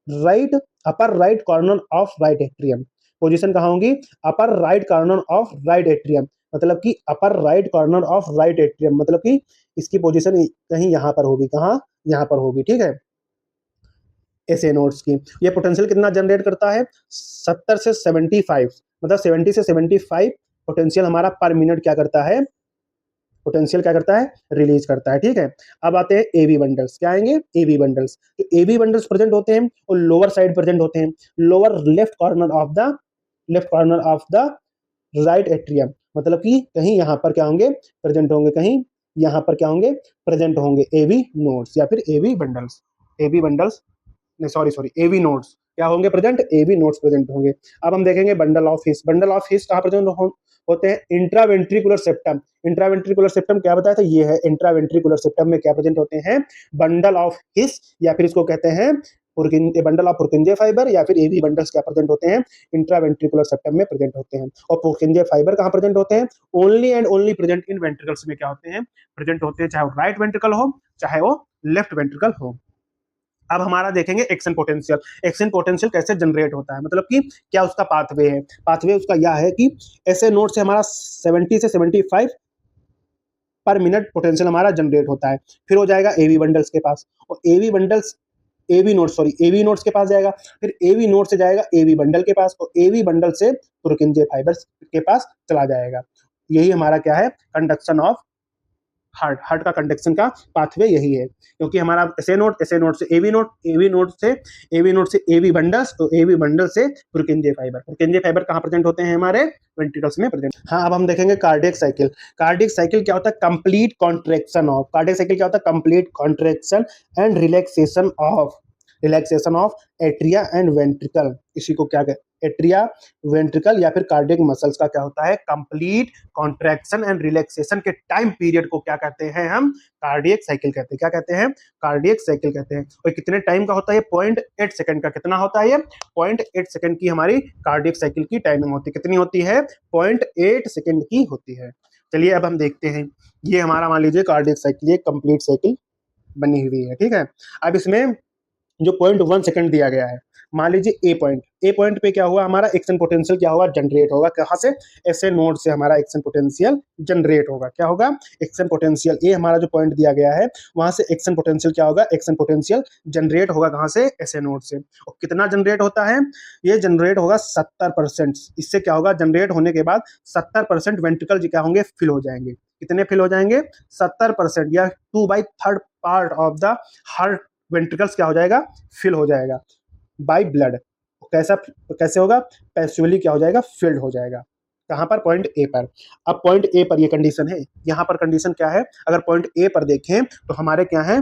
right upper right corner of right atrium. Position कहाँ होगी? Upper right corner of right atrium, मतलब कि upper right corner of right atrium, मतलब कि इसकी पोजीशन कहीं यहाँ पर होगी। कहाँ? यहाँ पर होगी। ठीक है। एसए नोड्स की ये पोटेंशियल कितना जनरेट करता है? 70 से 75, मतलब 70 से 75 पोटेंशियल हमारा पर मिनट क्या करता है? पोटेंशियल क्या करता है? रिलीज करता है। ठीक है। अब आते हैं एवी बंडल्स। क्या आएंगे? एवी बंडल्स। तो एवी बंडल्स प्रेजेंट होते हैं वो लोअर साइड प्रेजेंट होते हैं, lower left corner of the right atrium, मतलब कि कहीं यहाँ पर क्या होंगे प्रेजेंट होंगे, कहीं यहाँ पर क्या होंगे प्रेजेंट होंगे एवी नोड्स या फिर एवी बंडल्स नहीं सॉरी एवी नोड्स क्या होंगे प्रेजेंट, एवी नोड्स प्रेजेंट होंगे। अब हम देखेंगे बंडल ऑफ हिस कहाँ प्रेजेंट होते हैं, इंट्रावेंट्रिकुलर सेप्टम। इंट्रावेंट्रिकुलर सेप्टम क्या बताया था, ये है इंट्रावेंट्रिकुलर सेप्टम में क्या प्रेजेंट होते हैं, बंडल ऑफ हिस या फिर इसको कहते हैं बंडल ऑफ पुरकिंजे फाइबर या फिर एवी बंडल्स क्या प्रेजेंट होते हैं, इंट्रावेंट्रिकुलर सेप्टम में प्रेजेंट होते हैं। और पुरकिंजे फाइबर कहाँ प्रेजेंट होते हैं, only and only present in ventricles में क्या होते हैं, प्रेजेंट होते हैं, चाहे वो राइट वेंट्रिकल हो चाहे वो लेफ्ट वेंट्रिकल हो। अब हमारा देखेंगे एक्शन पोटेंशियल। एक्शन पोटेंशियल कैसे जनरेट होता है, मतलब कि क्या उसका पाथवे है। पाथवे उसका यह है कि ऐसे नोड से हमारा 70 से 75 पर मिनट पोटेंशियल हमारा जनरेट होता है, फिर हो जाएगा एवी बंडल्स के पास, और एवी नोड्स के पास जाएगा, फिर एवी नोड से जाएगा एवी बंडल के पास, और एवी बंडल से पुरकिंजे फाइबर्स के पास चला जाएगा। यही हमारा क्या है, कंडक्शन ऑफ हार्ट का कंडक्शन का पाथवे यही है, क्योंकि हमारा एस ए नोड से एवी नोड से एवी बंडल्स, तो एवी बंडल से पुरकिंजे फाइबर कहाँ प्रेजेंट होते हैं, हमारे वेंट्रिकल्स में प्रेजेंट। हाँ, अब हम देखेंगे कार्डियक साइकिल। कार्डियक साइकिल क्या होता है, complete contraction and relaxation of atria and ventricle. इसी को क्या कहते हैं, एट्रिया वेंट्रिकल या फिर कार्डियक मसल्स का क्या होता है, कंप्लीट कॉन्ट्रैक्शन एंड रिलैक्सेशन के टाइम पीरियड को क्या कहते हैं, हम कार्डियक साइकिल कहते हैं। क्या कहते हैं, कार्डियक साइकिल कहते हैं। और कितने टाइम का होता है, 0.8 सेकंड का। कितना होता है ये, 0.8 सेकंड की हमारी कार्डियक साइकिल की टाइमिंग होती है। कितनी होती है, 0.8 सेकंड की होती है। चलिए अब हम देखते हैं, ये हमारा मान लीजिए कार्डियक साइकिल, ये कंप्लीट साइकिल बनी हुई है, ठीक है। अब इसमें जो 0.1 सेकंड दिया गया है, मान लीजिए ए पॉइंट पे क्या हुआ, हमारा एक्शन पोटेंशियल क्या होगा, जनरेट होगा। कहाँ से, ऐसे नोड से हमारा एक्शन पोटेंशियल जनरेट होगा। क्या होगा, एक्शन पोटेंशियल, ए हमारा जो पॉइंट दिया गया है वहां से एक्शन पोटेंशियल क्या होगा, एक्शन पोटेंशियल जनरेट होगा। कहाँ से, ऐसे नोड से। और कितना जनरेट होता है, ये जनरेट होगा 70%। इससे क्या होगा, जनरेट होने के बाद 70% वेंट्रिकल क्या होंगे, फिल हो जाएंगे। कितने फिल हो जाएंगे, 70% या 2/3 part of the heart ventricles क्या हो जाएगा, फिल हो जाएगा बाय ब्लड। कैसे होगा, पैसिवली क्या हो जाएगा, फिल्ड हो जाएगा। कहाँ पर, पॉइंट ए पर। अब पॉइंट ए पर ये कंडीशन है, यहाँ पर कंडीशन क्या है, अगर पॉइंट ए पर देखें तो हमारे क्या है,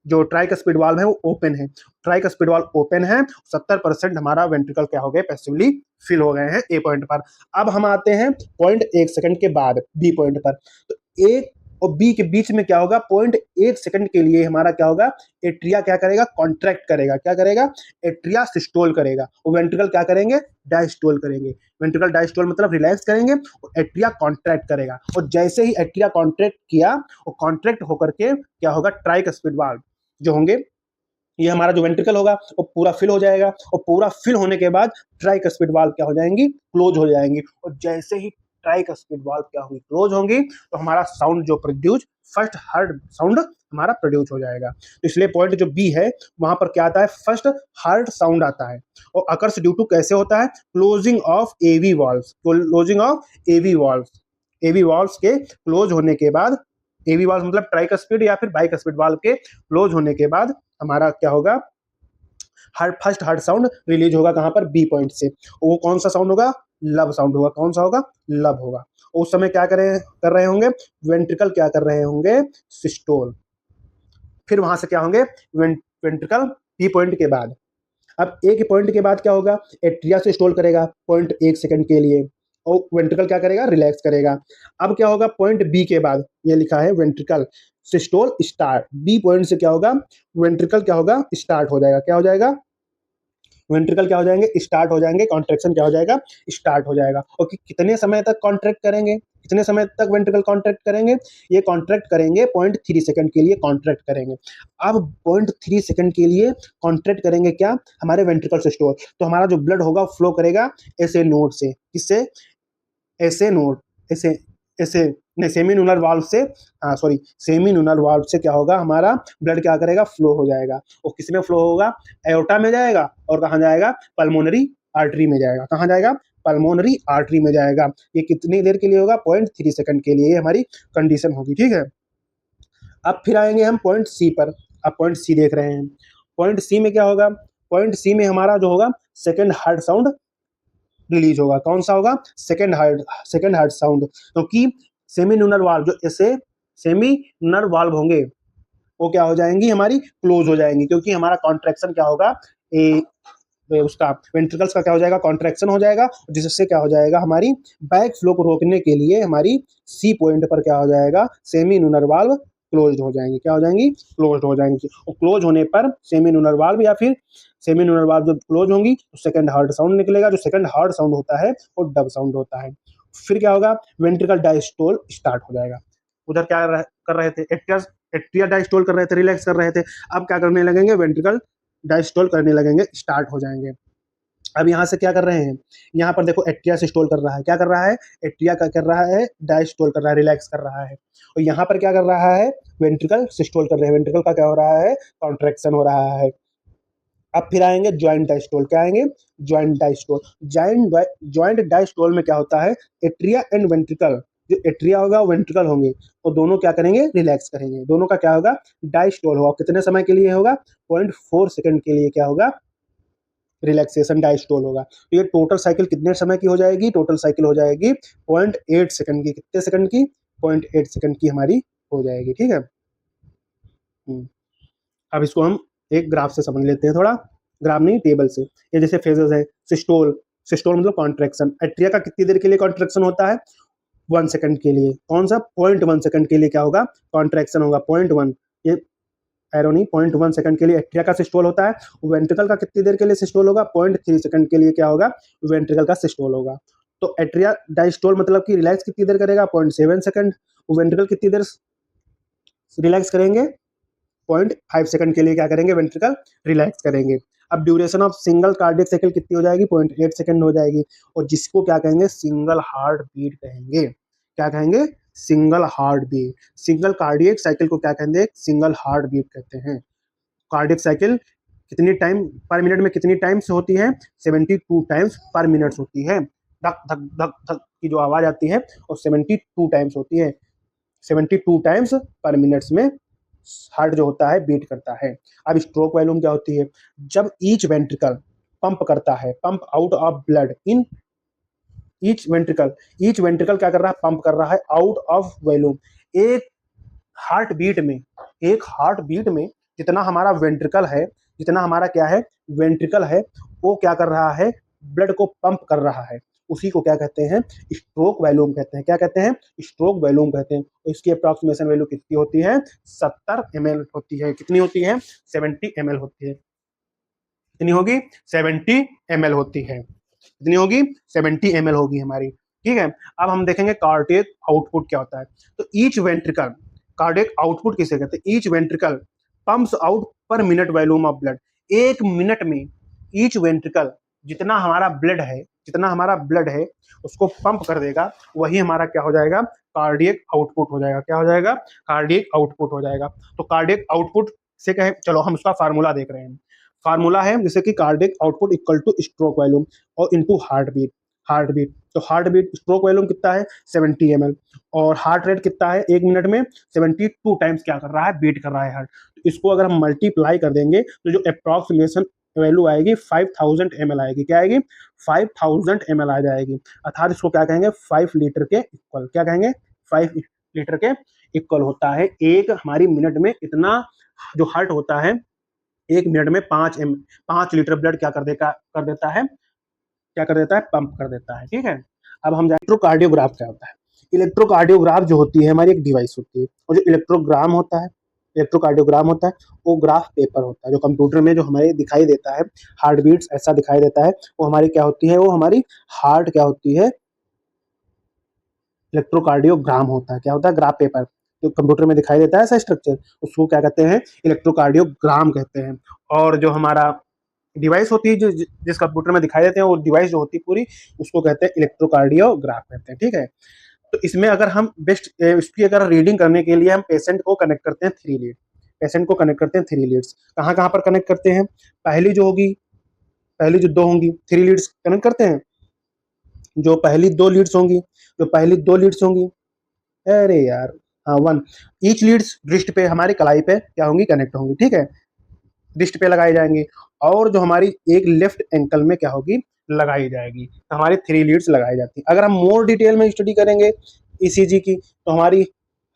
जो ट्राइकस्पिड वाल्व है वो ओपन है, ट्राइकस्पिड वाल्व ओपन है, 70% हमारा वेंट्रिकल क्या हो गए, पैसिवली फिल हो गए हैं ए पॉइंट पर। अब हम आते हैं 0.1 सेकंड के बाद बी पॉइंट पर, तो ए और बी के बीच में क्या होगा, 0.1 सेकंड के लिए हमारा क्या होगा, एट्रिया क्या करेगा, कॉन्ट्रैक्ट करेगा। क्या करेगा, एट्रिया सिस्टोल करेगा, और वेंट्रिकल क्या करेंगे, डायस्टोल करेंगे। वेंट्रिकल डायस्टोल मतलब रिलैक्स करेंगे, और एट्रिया कॉन्ट्रैक्ट करेगा। और जैसे ही एट्रिया कॉन्ट्रैक्ट किया, और कॉन्ट्रैक्ट होकर के क्या होगा, ट्राइकस्पिड वाल्व जो होंगे, ये हमारा जो वेंट्रिकल होगा वो पूरा फिल हो जाएगा, और पूरा फिल होने के बाद ट्राइकस्पिड वाल्व क्या हो जाएंगी, क्लोज हो जाएंगी। और जैसे ही ट्राइकस्पिड वाल्व क्या होगी, क्लोज होंगी, तो हमारा साउंड जो प्रोड्यूस, फर्स्ट हार्ट साउंड हमारा प्रोड्यूस हो जाएगा। तो इसलिए पॉइंट जो बी है वहां पर क्या आता है, फर्स्ट हार्ट साउंड आता है। और अकर्स ड्यू टू कैसे होता है, closing of AV valves, closing of AV valves. AV valves के क्लोज होने के बाद, एवी वाल्व मतलब ट्राइकस्पिड या फिर बाइकस्पिड वाल्व के क्लोज होने के बाद हमारा क्या होगा, फर्स्ट हार्ट साउंड रिलीज होगा। कहां पर, बी पॉइंट से। वो कौन सा साउंड होगा, लब साउंड होगा। कौन सा होगा, लब होगा। उस समय क्या कर रहे होंगे, वेंट्रिकल क्या कर रहे होंगे, सिस्टोल। फिर वहां से क्या होंगे, वेंट्रिकल बी पॉइंट के बाद। अब एक पॉइंट के बाद क्या होगा, एट्रिया से स्टोल करेगा 0.1 सेकंड के लिए, और वेंट्रिकल क्या करेगा, रिलैक्स करेगा। अब क्या होगा, पॉइंट बी के बाद ये लिखा है ventricle systole start. B point से क्या होगा, वेंट्रिकल क्या होगा, स्टार्ट हो जाएगा। क्या हो जाएगा, वेंट्रिकल क्या हो जाएंगे, स्टार्ट हो जाएंगे। कॉन्ट्रैक्शन क्या हो जाएगा, स्टार्ट हो जाएगा। और कितने समय तक कॉन्ट्रैक्ट करेंगे, कितने समय तक वेंट्रिकल कॉन्ट्रैक्ट करेंगे, ये कॉन्ट्रैक्ट करेंगे 0.3 सेकंड के लिए कॉन्ट्रैक्ट करेंगे। अब 0.3 सेकंड के लिए कॉन्ट्रैक्ट करेंगे क्या, हमारे वेंट्रिकल सिस्टोल। तो हमारा जो ब्लड होगा फ्लो करेगा ऐसे नोड से, किससे, ऐसे नोड, ऐसे ऐसे नहीं, सेमीनुलर वाल्व से, हाँ सॉरी, सेमीनुलर वाल्व से क्या होगा, हमारा ब्लड क्या करेगा, फ्लो हो जाएगा। और किस में फ्लो होगा, एओर्टा में जाएगा, और कहाँ जाएगा, पल्मोनरी आर्टरी में जाएगा। कहाँ जाएगा, पल्मोनरी आर्टरी में जाएगा। ये कितनी देर के लिए होगा, 0.3 सेकंड के लिए हमारी कंडीशन होगी, ठीक है। अब फिर आएंगे हम पॉइंट सी पर। अब पॉइंट सी देख रहे हैं, पॉइंट सी में क्या होगा, पॉइंट सी में हमारा जो होगा सेकेंड हार्ट साउंड रिलीज होगा। कौन सा होगा, सेकेंड हार्ट साउंड, क्योंकि सेमी न्यूनर वाल्व जो ऐसे सेमी न्यूनर वाल्व होंगे वो क्या हो जाएंगी, हमारी क्लोज हो जाएंगी, क्योंकि हमारा कॉन्ट्रैक्शन क्या होगा, उसका वेंट्रिकल्स का क्या हो जाएगा, कॉन्ट्रैक्शन हो जाएगा, जिससे क्या हो जाएगा, हमारी बैक फ्लो को रोकने के लिए हमारी सी पॉइंट पर क्या हो जाएगा, सेमी न्यूनर वाल्व क्लोज हो जाएंगे, क्या हो जाएंगी, क्लोज हो जाएंगी। और क्लोज होने पर सेमी न्यूनर वाल्व या फिर सेमी न्यूनर वाल्व जब क्लोज होंगी तो सेकंड हार्ट साउंड निकलेगा। जो सेकंड हार्ट साउंड होता है वो डब साउंड होता है। फिर क्या होगा, वेंट्रिकल डायस्टोल स्टार्ट हो जाएगा। उधर क्या कर रहे थे, एट्रिया डायस्टोल कर रहे थे, रिलैक्स कर रहे थे, अब क्या करने लगेंगे, वेंट्रिकल डायस्टोल करने लगेंगे, स्टार्ट हो जाएंगे। अब यहाँ से क्या कर रहे हैं, यहाँ पर देखो एट्रिया सिस्टोल कर रहा है, क्या कर रहा है, एट्रिया का कर रहा है, डायस्टोल कर रहा है, रिलैक्स कर रहा है। और यहाँ पर क्या कर रहा है, वेंट्रिकल सिस्टोल कर रहे हैं, वेंट्रिकल का क्या हो रहा है, कॉन्ट्रैक्शन हो रहा है। अब फिर आएंगे ज्वाइंट डायस्टोल, क्या आएंगे, ज्वाइंट डायस्टोल। ज्वाइंट डायस्टोल में क्या होता है, एट्रिया एंड वेंट्रिकल, जो एट्रिया होगा वो वेंट्रिकल होंगे, और दोनों क्या करेंगे, रिलैक्स करेंगे, दोनों का क्या होगा, डायस्टोल होगा। कितने समय के लिए होगा, 0.4 सेकंड के लिए क्या होगा, रिलैक्सेशन डायस्टोल होगा। तो ये टोटल साइकिल कितने समय की हो जाएगी, टोटल साइकिल हो जाएगी 0.8 सेकंड की। कितने सेकंड की, 0.8 सेकंड की हमारी हो जाएगी, ठीक है। अब इसको हम एक ग्राफ से समझ लेते हैं थोड़ा, ग्राफ नहीं टेबल से। ये जैसे फेजेस है, सिस्टोल, सिस्टोल मतलब कॉन्ट्रैक्शन, एट्रिया का कितनी देर के लिए कॉन्ट्रैक्शन होता है, 1 सेकंड के लिए। कौन सा, 0.1 सेकंड के लिए क्या होगा, कॉन्ट्रैक्शन होगा, 0.1, ये एरो नहीं, 0.1 सेकंड के लिए एट्रिया का सिस्टोल होता है। वेंट्रिकल का कितनी देर के लिए सिस्टोल होगा, 0.3 सेकंड के लिए क्या होगा, वेंट्रिकल का सिस्टोल होगा। तो एट्रिया डायस्टोल मतलब कि रिलैक्स कितनी देर करेगा, 0.7 सेकंड। वेंट्रिकल कितनी देर रिलैक्स करेंगे, 0.5 सेकंड के लिए क्या करेंगे, वेंट्रिकल रिलैक्स करेंगे। अब duration of single cardiac cycle कितनी हो जाएगी, 0.8 सेकंड हो जाएगी, और जिसको क्या कहेंगे, सिंगल हार्ट बीट कहेंगे। क्या कहेंगे, single heart beat. Single cardiac cycle को क्या कहेंगे, सिंगल हार्ट बीट कहते हैं। कार्डियक साइकिल कितनी टाइम पर मिनट में, कितनी टाइम्स होती है, 72 टाइम्स पर मिनट होती है। धक धक धक धक की जो आवाज आती है और 72 टाइम्स होती है, 72 टाइम्स पर मिनट में हार्ट जो होता है बीट करता है। अब स्ट्रोक वॉल्यूम क्या होती है, जब ईच वेंट्रिकल पंप करता है, pump out of blood in each ventricle, each ventricle क्या कर रहा है, पंप कर रहा है आउट ऑफ वॉल्यूम। एक हार्ट बीट में, एक हार्ट बीट में जितना हमारा वेंट्रिकल है, जितना हमारा क्या है, वेंट्रिकल है, वो क्या कर रहा है, ब्लड को पंप कर रहा है, उसी को क्या कहते हैं, स्ट्रोक वॉल्यूम कहते हैं। क्या कहते हैं, स्ट्रोक वॉल्यूम कहते हैं। इसकी अप्रॉक्सीमेशन वैल्यू कितनी होती है, 70 ml होती है। कितनी होती है, 70 ml होती है। कितनी होगी, 70 ml होती है। कितनी होगी, 70 ml होगी हमारी, ठीक है। अब हम देखेंगे कार्डियक आउटपुट क्या होता है। तो ईच वेंट्रिकल, कार्डियक आउटपुट किसे कहते हैं, ईच वेंट्रिकल पंप्स आउट पर मिनट वॉल्यूम ऑफ ब्लड। एक मिनट में ईच वेंट्रिकल जितना हमारा ब्लड है, जितना हमारा ब्लड है उसको पंप कर देगा, वही हमारा क्या हो जाएगा, कार्डियक आउटपुट हो जाएगा। क्या हो जाएगा, कार्डियक आउटपुट हो जाएगा। तो कार्डियक आउटपुट से कहे, चलो हम उसका फार्मूला देख रहे हैं। फार्मूला है जैसे कि cardiac output equal to stroke volume और into heart beat. Heart beat, तो हार्ट बीट, स्ट्रोक वॉल्यूम कितना है, 70 ml, और हार्ट रेट कितना है, एक मिनट में 72 टाइम्स क्या कर रहा है, बीट कर रहा है हार्ट। तो इसको अगर हम मल्टीप्लाई कर देंगे तो जो अप्रॉक्सीमेशन वैल्यू आएगी 5000 ml आएगी। क्या आएगी, 5000 ml आ जाएगी। अर्थात इसको क्या कहेंगे, 5 लीटर के इक्वल। क्या कहेंगे, 5 लीटर के इक्वल होता है। एक हमारी मिनट में इतना जो हार्ट होता है, एक मिनट में 5 लीटर ब्लड क्या कर देता है, क्या कर देता है, पंप कर देता है, ठीक है। अब हम जाए इलेक्ट्रोकार्डियोग्राफ क्या होता है। इलेक्ट्रोकार्डियोग्राफ जो होती है हमारी एक डिवाइस होती है, और जो इलेक्ट्रोग्राम होता है, इलेक्ट्रोकार्डियोग्राम होता है, वो ग्राफ पेपर होता है जो कंप्यूटर में जो हमें दिखाई देता है, हार्ट बीट्स ऐसा दिखाई देता है, वो हमारी क्या होती है, वो हमारी हार्ट क्या होती है, इलेक्ट्रोकार्डियोग्राम होता है। क्या होता है, ग्राफ पेपर जो कंप्यूटर में दिखाई देता है ऐसा स्ट्रक्चर, उसको क्या कहते हैं, इलेक्ट्रोकार्डियोग्राम कहते हैं। और जो हमारा डिवाइस होती है जो जिस कंप्यूटर में दिखाई देते हैं, वो डिवाइस जो होती है पूरी, उसको कहते हैं इलेक्ट्रोकार्डियोग्राफ कहते हैं, ठीक है। तो इसमें अगर हम बेस्ट इसकी अगर रीडिंग करने के लिए हम पेशेंट को कनेक्ट करते हैं 3 लीड, पेशेंट को कनेक्ट करते हैं 3 लीड्स। कहाँ कहाँ पर कनेक्ट करते हैं, पहली जो होगी, पहली जो 2 होंगी 3 लीड्स कनेक्ट करते हैं, जो पहली 2 लीड्स होंगी, जो पहली 2 लीड्स होंगी, अरे यार हाँ 1, ईच लीड्स रिस्ट पे हमारे कलाई पे क्या होंगी, कनेक्ट होंगी, ठीक है। रिस्ट पे लगाई जाएंगी, और जो हमारी एक लेफ्ट एंकल में क्या होगी, लगाई जाएगी। तो हमारी 3 लीड्स लगाई जाती है। अगर हम मोर डिटेल में स्टडी करेंगे ईसीजी की, तो हमारी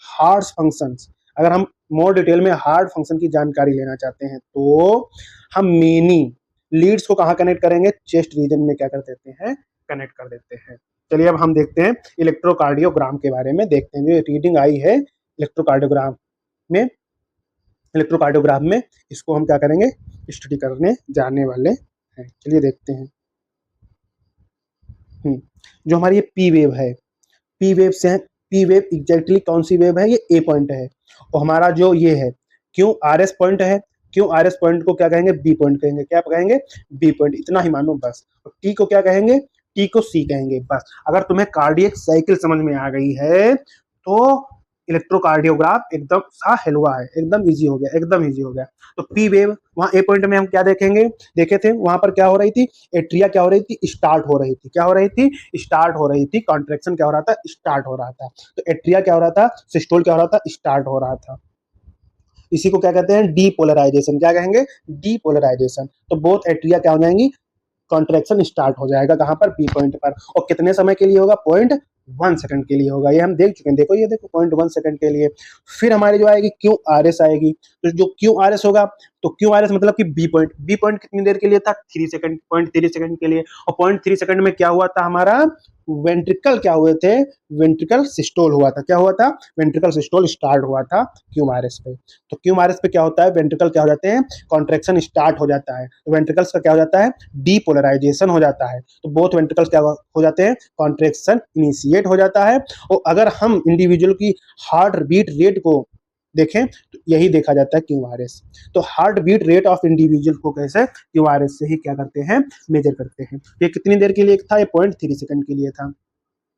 हार्ट फंक्शंस, अगर हम मोर डिटेल में हार्ट फंक्शन की जानकारी लेना चाहते हैं, तो हम मेनी लीड्स को कहाँ कनेक्ट करेंगे, चेस्ट रीजन में क्या कर देते हैं, कनेक्ट कर देते हैं। चलिए अब हम देखते हैं इलेक्ट्रोकार्डियोग्राम के बारे में, देखते हैं जो रीडिंग आई है इलेक्ट्रोकार्डियोग्राम में। इलेक्ट्रोकार्डियोग्राम में इसको हम क्या करेंगे, स्टडी करने जाने वाले हैं। चलिए देखते हैं। जो हमारी ये पी वेव है, पी वेव से पी वेव एग्जैक्टली कौन सी वेव है, ये ए पॉइंट है, और हमारा जो ये है क्यू आर एस पॉइंट है, क्यू आर एस पॉइंट को क्या कहेंगे, बी पॉइंट कहेंगे। क्या कहेंगे, बी पॉइंट, इतना ही मानो बस। टी को क्या कहेंगे, टी को सी कहेंगे बस। अगर तुम्हें कार्डियक साइकिल समझ में आ गई है तो इलेक्ट्रोकार्डियोग्राफ एकदम सा हलवा है, एकदम इजी हो गया, एकदम इजी हो गया। तो पी वेव, वहां ए पॉइंट में हम क्या देखेंगे, देखे थे वहां पर क्या हो रही थी, एट्रिया क्या हो रही थी, स्टार्ट हो रही थी। क्या हो रही थी, स्टार्ट हो रही थी। कॉन्ट्रेक्शन क्या हो रहा था, स्टार्ट हो रहा था। तो एट्रिया क्या हो रहा था, सिस्टोल क्या हो रहा था, स्टार्ट हो रहा था। इसी को क्या कहते हैं, डीपोलराइजेशन। क्या कहेंगे, डीपोलराइजेशन। तो बोथ एट्रिया क्या हो जाएंगी, कॉन्ट्रैक्शन स्टार्ट हो जाएगा कहां पर, बी पॉइंट पर। और कितने समय के लिए होगा, 0.1 सेकंड के लिए होगा। ये हम देख चुके हैं, देखो ये देखो 0.1 सेकंड के लिए। फिर हमारी जो आएगी क्यू आर एस आएगी। तो जो क्यू आर एस होगा, तो क्यू आर एस मतलब कि बी पॉइंट, बी पॉइंट कितनी देर के लिए था, 3 सेकंड, 0.3 सेकंड के लिए। और 0.3 सेकंड में क्या हुआ था, हमारा वेंट्रिकल क्या हुए थे, वेंट्रिकल सिस्टोल हुआ था। क्या हुआ था, वेंट्रिकल सिस्टोल स्टार्ट हुआ था क्यू आर एस पे। तो क्यू आर एस पे क्या होता है, वेंट्रिकल क्या हो जाते हैं, कॉन्ट्रेक्शन स्टार्ट हो जाता है। तो वेंट्रिकल्स का क्या हो जाता है, डीपोलराइजेशन हो जाता है। तो बोथ वेंट्रिकल्स क्या हो जाते हैं, कॉन्ट्रेक्शन इनिशिएट हो जाता है। और अगर हम इंडिविजुअल की हार्ट बीट रेट को देखें तो यही देखा जाता है क्यू आर एस। तो heart beat rate of individual को कैसे, क्यू आर एस से ही क्या करते हैं, मेजर करते हैं। ये कितनी देर के लिए था, ये 0.3 सेकंड के लिए था।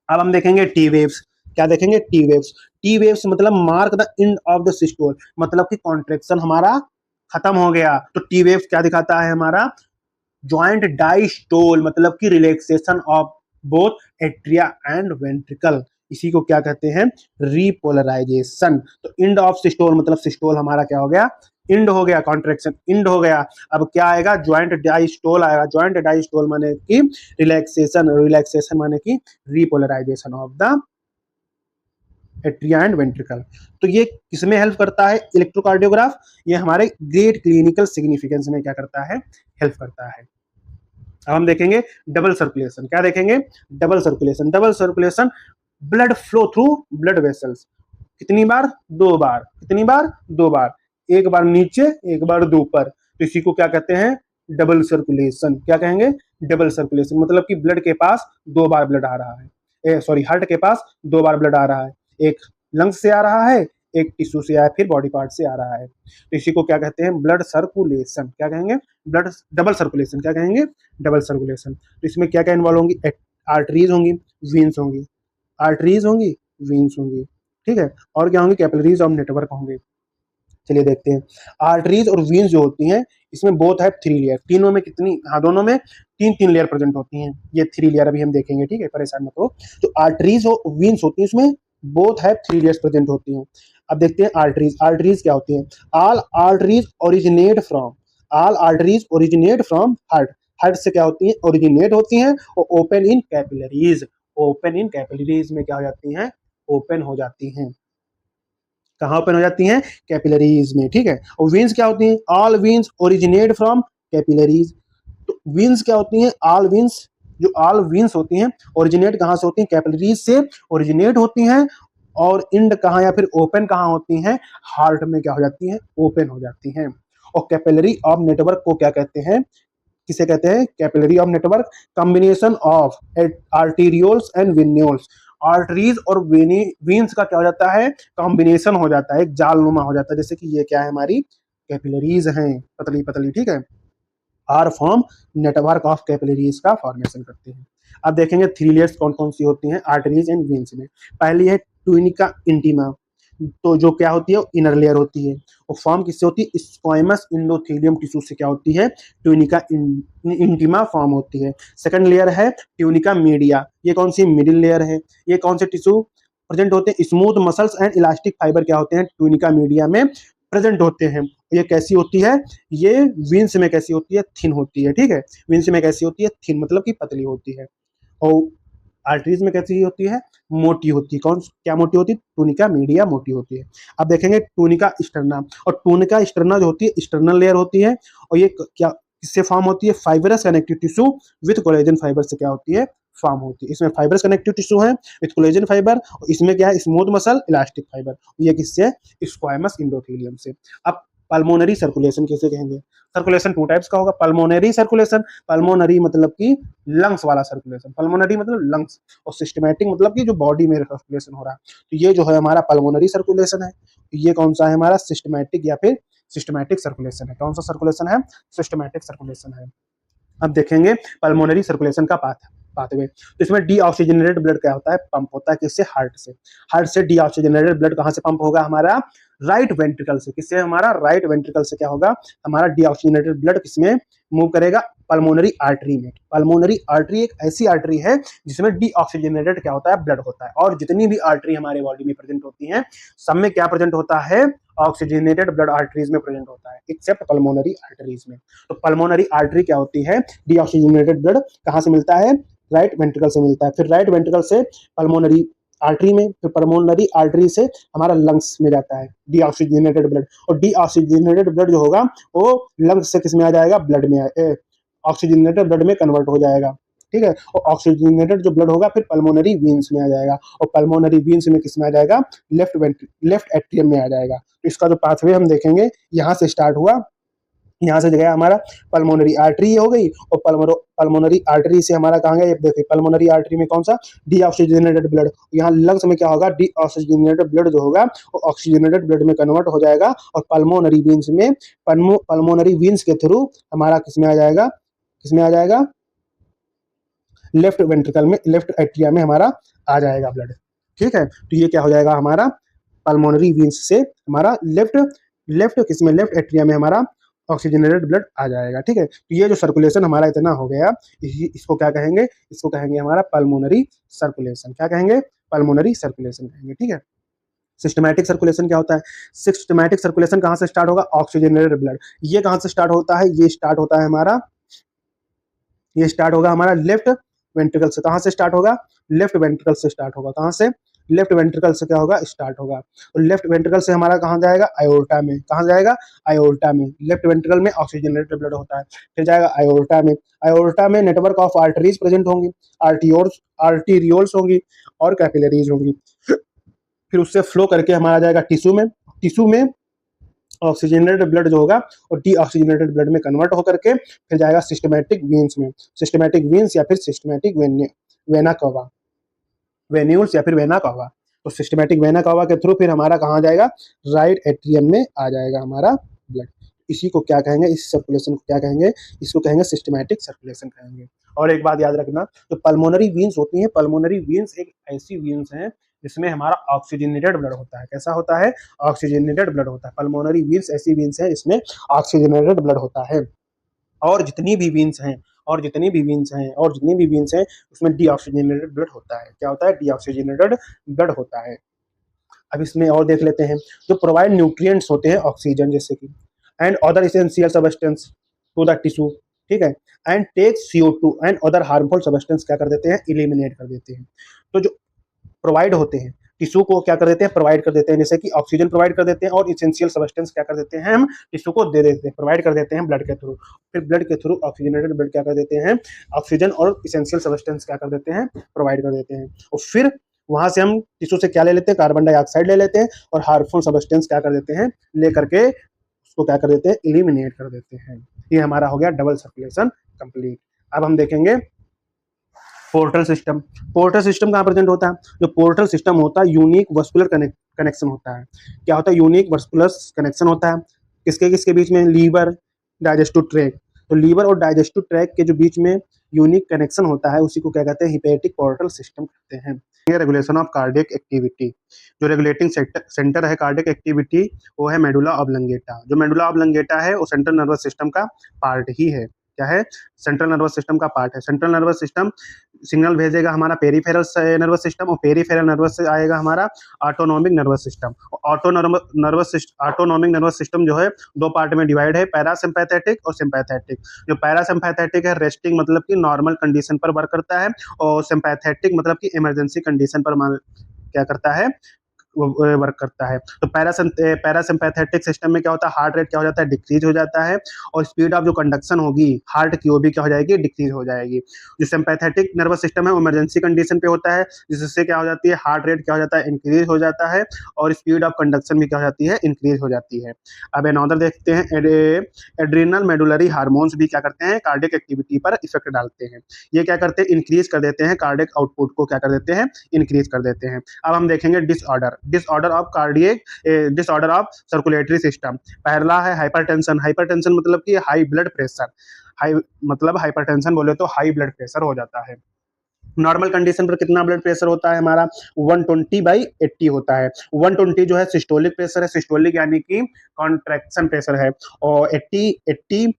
अब हम देखेंगे टी वेव्स। क्या देखेंगे, टी वेव्स। टी वेव्स मतलब mark the end of the systole, मतलब कि कॉन्ट्रेक्शन हमारा खत्म हो गया। तो टी वेव्स क्या दिखाता है, हमारा ज्वाइंट डाइस्टोल, मतलब कि relaxation of both atria and ventricle. इसी को क्या कहते हैं, रीपोलराइजेशन। तो इंड ऑफ सिस्टोल मतलब सिस्टोल हमारा क्या हो गया, इंड हो गया, कॉन्ट्रेक्शन इंड हो गया। अब क्या आएगा, ज्वाइंट डाइस्टोल आएगा। ज्वाइंट डाइस्टोल माने कि रिलैक्सेशन, रिलैक्सेशन माने कि repolarisation of the atria and ventricle. तो ये किसमें हेल्प करता है, इलेक्ट्रोकार्डियोग्राफ, ये हमारे ग्रेट क्लिनिकल सिग्निफिकेंस में क्या करता है, हेल्प करता है। अब हम देखेंगे डबल सर्कुलेशन। क्या देखेंगे, double circulation. Double circulation, blood flow through blood vessels. कितनी बार, 2 बार। कितनी बार, 2 बार। एक बार नीचे, एक बार ऊपर। तो इसी को क्या कहते हैं, डबल सर्कुलेशन। क्या कहेंगे, डबल सर्कुलेशन। मतलब कि ब्लड के पास 2 बार ब्लड आ रहा है, सॉरी हार्ट के पास 2 बार ब्लड आ रहा है। एक लंग्स से आ रहा है, एक टिश्यू से आया, फिर बॉडी पार्ट से आ रहा है। तो इसी को क्या कहते हैं, ब्लड सर्कुलेशन। क्या कहेंगे, ब्लड डबल सर्कुलेशन। क्या कहेंगे, डबल सर्कुलेशन। तो इसमें क्या क्या इन्वॉल्व होंगी, आर्टरीज होंगी, वीन्स होंगी, आर्टरीज होंगी, वीन्स होंगी, ठीक है। और क्या होंगे, कैपिलरीज और नेटवर्क होंगे। चलिए देखते हैं। आर्टरीज और वीन्स जो होती हैं, इसमें बोथ है 3 लेयर। तीनों में कितनी, हाँ दोनों में 3-3 लेयर प्रेजेंट होती हैं। ये 3 लेयर अभी हम देखेंगे, ठीक है, परेशान मत हो। जो आर्टरीज और वीन्स होती हैं, इसमें बोथ है 3 लेयर्स प्रेजेंट होती हैं। अब देखते हैं आर्टरीज। आर्टरीज क्या होती हैं, all arteries originate from, all arteries originate from heart. Heart से क्या होती हैं, ओरिजिनेट होती हैं, और open in capillaries. Open in capillaries में क्या हो जाती हैं, ओपन हो जाती हैं। कहाँ ओपन हो जाती हैं, कैपिलरीज में, ठीक है। और वेन्स क्या होती हैं, all veins originate from capillaries. तो वेन्स क्या होती हैं, ऑल वेन्स, जो ऑल वेन्स होती हैं ओरिजिनेट कहाँ से होती हैं, कैपिलरीज से ओरिजिनेट होती हैं। और इंड कहाँ या फिर ओपन कहाँ होती हैं, हार्ट में क्या हो जाती हैं, ओपन हो जाती हैं। और कैपिलरी ऑफ नेटवर्क को क्या कहते हैं, किसे कहते हैं, capillary of network, combination of arterioles and venules. Arteries और वेन्स का क्या हो जाता है, कॉम्बिनेशन हो जाता है, एक जालनुमा हो जाता है। जैसे कि ये क्या है, हमारी कैपिलरीज हैं, पतली पतली, ठीक है। Are form network of capillaries का फॉर्मेशन करते हैं। अब देखेंगे 3 लेयर्स कौन कौन सी होती हैं आर्टरीज एंड वेन्स में। पहली है ट्यूनिका इंटीमा। तो जो क्या होती है, इनर लेयर होती है। और फॉर्म किससे होती है, स्क्वाइमस इंडोथेलियम टिश्यू से क्या होती है, ट्यूनिका इंटीमा फॉर्म होती है। सेकंड लेयर है ट्यूनिका मीडिया। ये कौन सी, मिडिल लेयर है। ये कौन से टिश्यू प्रेजेंट होते हैं, smooth muscles and elastic fibre क्या होते हैं, ट्यूनिका मीडिया में प्रेजेंट होते हैं। ये कैसी होती है, ये वीन्स में कैसी होती है, थिन होती है, ठीक है। वीन्स में कैसी होती है, थिन मतलब कि पतली होती है। और आर्टरीज में कैसी होती है, मोटी होती है। कौन क्या मोटी होती है, टूनिका मीडिया मोटी होती है। अब देखेंगे टूनिका स्टर्ना, और टूनिका स्टर्ना जो होती है एक्सटर्नल लेयर होती है, और ये क्या किससे फॉर्म होती है, fibrous connective tissue with collagen fibre से क्या होती है, फॉर्म होती है। इसमें फाइबरस कनेक्टिव टिश्यू है विथ कोलेजन फाइबर, और इसमें क्या है, स्मूथ मसल इलास्टिक फाइबर। ये किससे, स्क्वायमस इंडोथेलियम से। अब पल्मोनरी सर्कुलेशन किसे कहेंगे, सर्कुलेशन टू टाइप्स का होगा, पल्मोनरी सर्कुलेशन, पल्मोनरी मतलब कि लंग्स वाला सर्कुलेशन, पल्मोनरी मतलब लंग्स, और सिस्टमैटिक मतलब कि जो बॉडी में सर्कुलेशन हो रहा है। तो ये जो है हमारा पल्मोनरी सर्कुलेशन है। ये कौन सा है हमारा, सिस्टमैटिक या फिर सिस्टमैटिक सर्कुलेशन है। कौन सा सर्कुलेशन है, सिस्टमैटिक सर्कुलेशन है। अब देखेंगे पल्मोनरी सर्कुलेशन का पाथवे। तो इसमें डीऑक्सीजनेटेड ब्लड क्या होता है, पंप होता है किससे, हार्ट से। हार्ट से डीऑक्सीजनेटेड ब्लड कहां से पंप होगा, हमारा राइट वेंट्रिकल से। किससे, हमारा राइट वेंट्रिकल से क्या होगा, हमारा डीऑक्सीजनेटेड ब्लड किसमें मूव करेगा, पल्मोनरी आर्टरी में। पल्मोनरी आर्टरी एक ऐसी आर्टरी है जिसमें डीऑक्सीजनेटेड क्या होता है, ब्लड होता है। और जितनी भी आर्टरी हमारे बॉडी में प्रेजेंट होती हैं, सब में क्या प्रेजेंट होता है, ऑक्सीजनेटेड ब्लड आर्टरीज में प्रेजेंट होता है, एक्सेप्ट पल्मोनरी आर्टरीज में। तो पल्मोनरी आर्टरी क्या होती है, डीऑक्सीजनेटेड ब्लड कहां से मिलता है, राइट वेंट्रिकल से मिलता है। फिर राइट वेंट्रिकल से पल्मोनरी आर्टरी में, फिर पल्मोनरी आर्टरी से हमारा लंग्स में जाता है डीऑक्सीजनेटेड ब्लड। और डीऑक्सीजनेटेड ब्लड जो होगा वो लंग्स से किस में आ जाएगा, ब्लड में, ऑक्सीजनेटेड ब्लड में कन्वर्ट हो जाएगा, ठीक है। और ऑक्सीजनेटेड जो ब्लड होगा फिर पल्मोनरी वीन्स में आ जाएगा, और पल्मोनरी वीन्स में किस में आ जाएगा, लेफ्ट एट्रियम में आ जाएगा। तो इसका जो पाथवे हम देखेंगे, यहाँ से स्टार्ट हुआ, यहाँ से गया हमारा पल्मोनरी आर्टरी हो गई, और पल्मोनरी आर्टरी से हमारा कहाँ गया, ये देखिए पल्मोनरी आर्टरी में कौन सा, डीऑक्सीजनेटेड ब्लड। यहाँ लंग्स में क्या होगा, डीऑक्सीजनेटेड ब्लड जो होगा वो ऑक्सीजनेटेड ब्लड में कन्वर्ट हो जाएगा, और पल्मोनरी वीन्स में, पल्मोनरी वीन्स के थ्रू हमारा किसमें आ जाएगा, किसमें आ जाएगा, लेफ्ट वेंट्रिकल में, लेफ्ट एट्रिया में हमारा आ जाएगा ब्लड, ठीक है। तो ये क्या हो जाएगा हमारा, पल्मोनरी वीन्स से हमारा लेफ्ट लेफ्ट किसमें, लेफ्ट एट्रिया में हमारा ऑक्सीजनेटेड ब्लड आ जाएगा, ठीक है। तो ये जो सर्कुलेशन हमारा इतना हो गया, इसको क्या कहेंगे, इसको कहेंगे हमारा पल्मोनरी सर्कुलेशन। क्या कहेंगे, पल्मोनरी सर्कुलेशन कहेंगे, ठीक है। सिस्टमैटिक सर्कुलेशन क्या होता है, सिस्टमैटिक सर्कुलेशन कहाँ से स्टार्ट होगा, ऑक्सीजनेटेड ब्लड। ये कहाँ से स्टार्ट होता है, ये स्टार्ट होता है हमारा, ये स्टार्ट होगा हमारा लेफ्ट वेंट्रिकल से। कहाँ से स्टार्ट होगा, लेफ्ट वेंट्रिकल से स्टार्ट होगा। कहाँ से, लेफ्ट वेंट्रिकल से क्या होगा, स्टार्ट होगा। और लेफ्ट वेंट्रिकल से हमारा कहाँ जाएगा, आयोर्टा में। कहाँ जाएगा, आयोर्टा में। लेफ्ट वेंट्रिकल में ऑक्सीजनेटेड ब्लड होता है, फिर जाएगा आयोर्टा में। आयोर्टा में नेटवर्क ऑफ आर्टरीज प्रेजेंट होंगी, आर्टीरियोल्स होंगी और कैपिलरीज होंगी। फिर उससे फ्लो करके हमारा जाएगा टिश्यू में। टिश्यू में ऑक्सीजनेटेड ब्लड जो होगा और डीऑक्सीजनेटेड ब्लड में कन्वर्ट होकर के फिर जाएगा सिस्टमैटिक वेन्स में। सिस्टमैटिक वेन्स या फिर सिस्टमैटिक वेना कवा, वेन्यूल्स या फिर वेना कवा। तो सिस्टमैटिक वेना कवा के थ्रू फिर हमारा कहाँ जाएगा, राइट एट्रियम में आ जाएगा हमारा ब्लड। इसी को क्या कहेंगे, इस सर्कुलेशन को क्या कहेंगे, इसको कहेंगे सिस्टमैटिक सर्कुलेशन कहेंगे। और एक बात याद रखना, तो पल्मोनरी वीन्स होती हैं, पल्मोनरी वीन्स एक ऐसी वीन्स हैं जिसमें हमारा ऑक्सीजनेटेड ब्लड होता है। कैसा होता है, ऑक्सीजनेटेड ब्लड होता है। पल्मोनरी वीन्स ऐसी वीन्स हैं जिसमें ऑक्सीजनेटेड ब्लड होता है। और जितनी भी वीन्स हैं, और जितनी भी वीन्स हैं, और जितनी भी वीन्स हैं उसमें डीऑक्सीजनेटेड ब्लड होता है। क्या होता है, डीऑक्सीजनेटेड ब्लड होता है। अब इसमें और देख लेते हैं, जो प्रोवाइड न्यूट्रिएंट्स होते हैं ऑक्सीजन जैसे कि and other essential substance to the tissue, ठीक है, and take CO2 and other harmful substance क्या कर देते हैं, इलिमिनेट कर देते हैं। तो जो प्रोवाइड होते हैं टिश्यू को क्या कर देते हैं, प्रोवाइड कर देते हैं, जैसे कि ऑक्सीजन प्रोवाइड कर देते हैं, और इसेंशियल सब्सटेंस क्या कर देते हैं, हम टिश्यू को दे देते हैं, प्रोवाइड कर देते हैं ब्लड के थ्रू। फिर ब्लड के थ्रू ऑक्सीजनेटेड ब्लड क्या कर देते हैं, ऑक्सीजन और इसेंशियल सब्सटेंस क्या कर देते हैं, प्रोवाइड कर देते हैं। और फिर वहां से हम टिश्यू से क्या ले लेते हैं, कार्बन डाइऑक्साइड ले लेते हैं, और हार्मफुल सब्सटेंस क्या कर देते हैं, ले करके उसको क्या कर देते हैं, इलिमिनेट कर देते हैं। ये हमारा हो गया डबल सर्कुलेशन कंप्लीट। अब हम देखेंगे पोर्टल सिस्टम। पोर्टल सिस्टम कहाँ प्रेजेंट होता है, जो पोर्टल सिस्टम होता है यूनिक वस्कुलर कनेक्शन होता है। क्या होता है, यूनिक वस्कुलर कनेक्शन होता है किसके किसके बीच में, लीवर डाइजेस्टिव ट्रैक। तो लीवर और डाइजेस्टिव ट्रैक के जो बीच में यूनिक कनेक्शन होता है उसी को क्या कहते हैं, हिपैटिक पोर्टल सिस्टम कहते हैं। ये रेगुलेशन ऑफ कार्डियक एक्टिविटी, जो रेगुलेटिंग सेंटर है कार्डियक एक्टिविटी वो है मेडुला ऑब्लंगेटा। जो मेडुला ऑब्लंगेटा है वो सेंट्रल नर्वस सिस्टम का पार्ट ही है। क्या है, सेंट्रल नर्वस सिस्टम का पार्ट है। सेंट्रल नर्वस सिस्टम सिग्नल भेजेगा हमारा पेरिफेरल नर्वस सिस्टम, और पेरिफेरल नर्वस से आएगा हमारा autonomic nervous system. Autonomic nervous system जो है दो पार्ट में डिवाइड है, पैरासिम्पैथेटिक और सिम्पैथेटिक। जो पैरासिम्पैथेटिक है रेस्टिंग मतलब कि नॉर्मल कंडीशन पर वर्क करता है, और सिम्पैथेटिक मतलब कि इमरजेंसी कंडीशन पर क्या करता है, वर्क करता है। तो पैरासिम्पैथेटिक सिस्टम में क्या होता है, हार्ट रेट क्या हो जाता है, डिक्रीज हो जाता है, और स्पीड ऑफ जो कंडक्शन होगी हार्ट की वो भी क्या हो जाएगी, डिक्रीज हो जाएगी। जो सिम्पैथेटिक नर्वस सिस्टम है वो इमरजेंसी कंडीशन पे होता है, जिससे क्या हो जाती है, हार्ट रेट क्या हो जाता है, इंक्रीज हो जाता है, और स्पीड ऑफ कंडक्शन भी क्या हो जाती है, इंक्रीज हो जाती है। अब अनदर देखते हैं, एड्रिनल मेडुलरी हार्मोन्स भी क्या करते हैं, कार्डियक एक्टिविटी पर इफेक्ट डालते हैं। ये क्या करते हैं, इंक्रीज कर देते हैं, कार्डियक आउटपुट को क्या कर देते हैं, इंक्रीज कर देते हैं। अब हम देखेंगे disorder of cardiac, disorder of circulatory system. पहला है हाइपरटेंशन। हाइपरटेंशन मतलब कि हाई ब्लड प्रेशर, हाई मतलब हाइपरटेंशन बोले तो हाई ब्लड प्रेशर हो जाता है। नॉर्मल कंडीशन पर कितना ब्लड प्रेशर होता है हमारा, 120/80 होता है। 120 जो है सिस्टोलिक प्रेशर है, सिस्टोलिक यानी कि कॉन्ट्रैक्शन प्रेशर है, और 80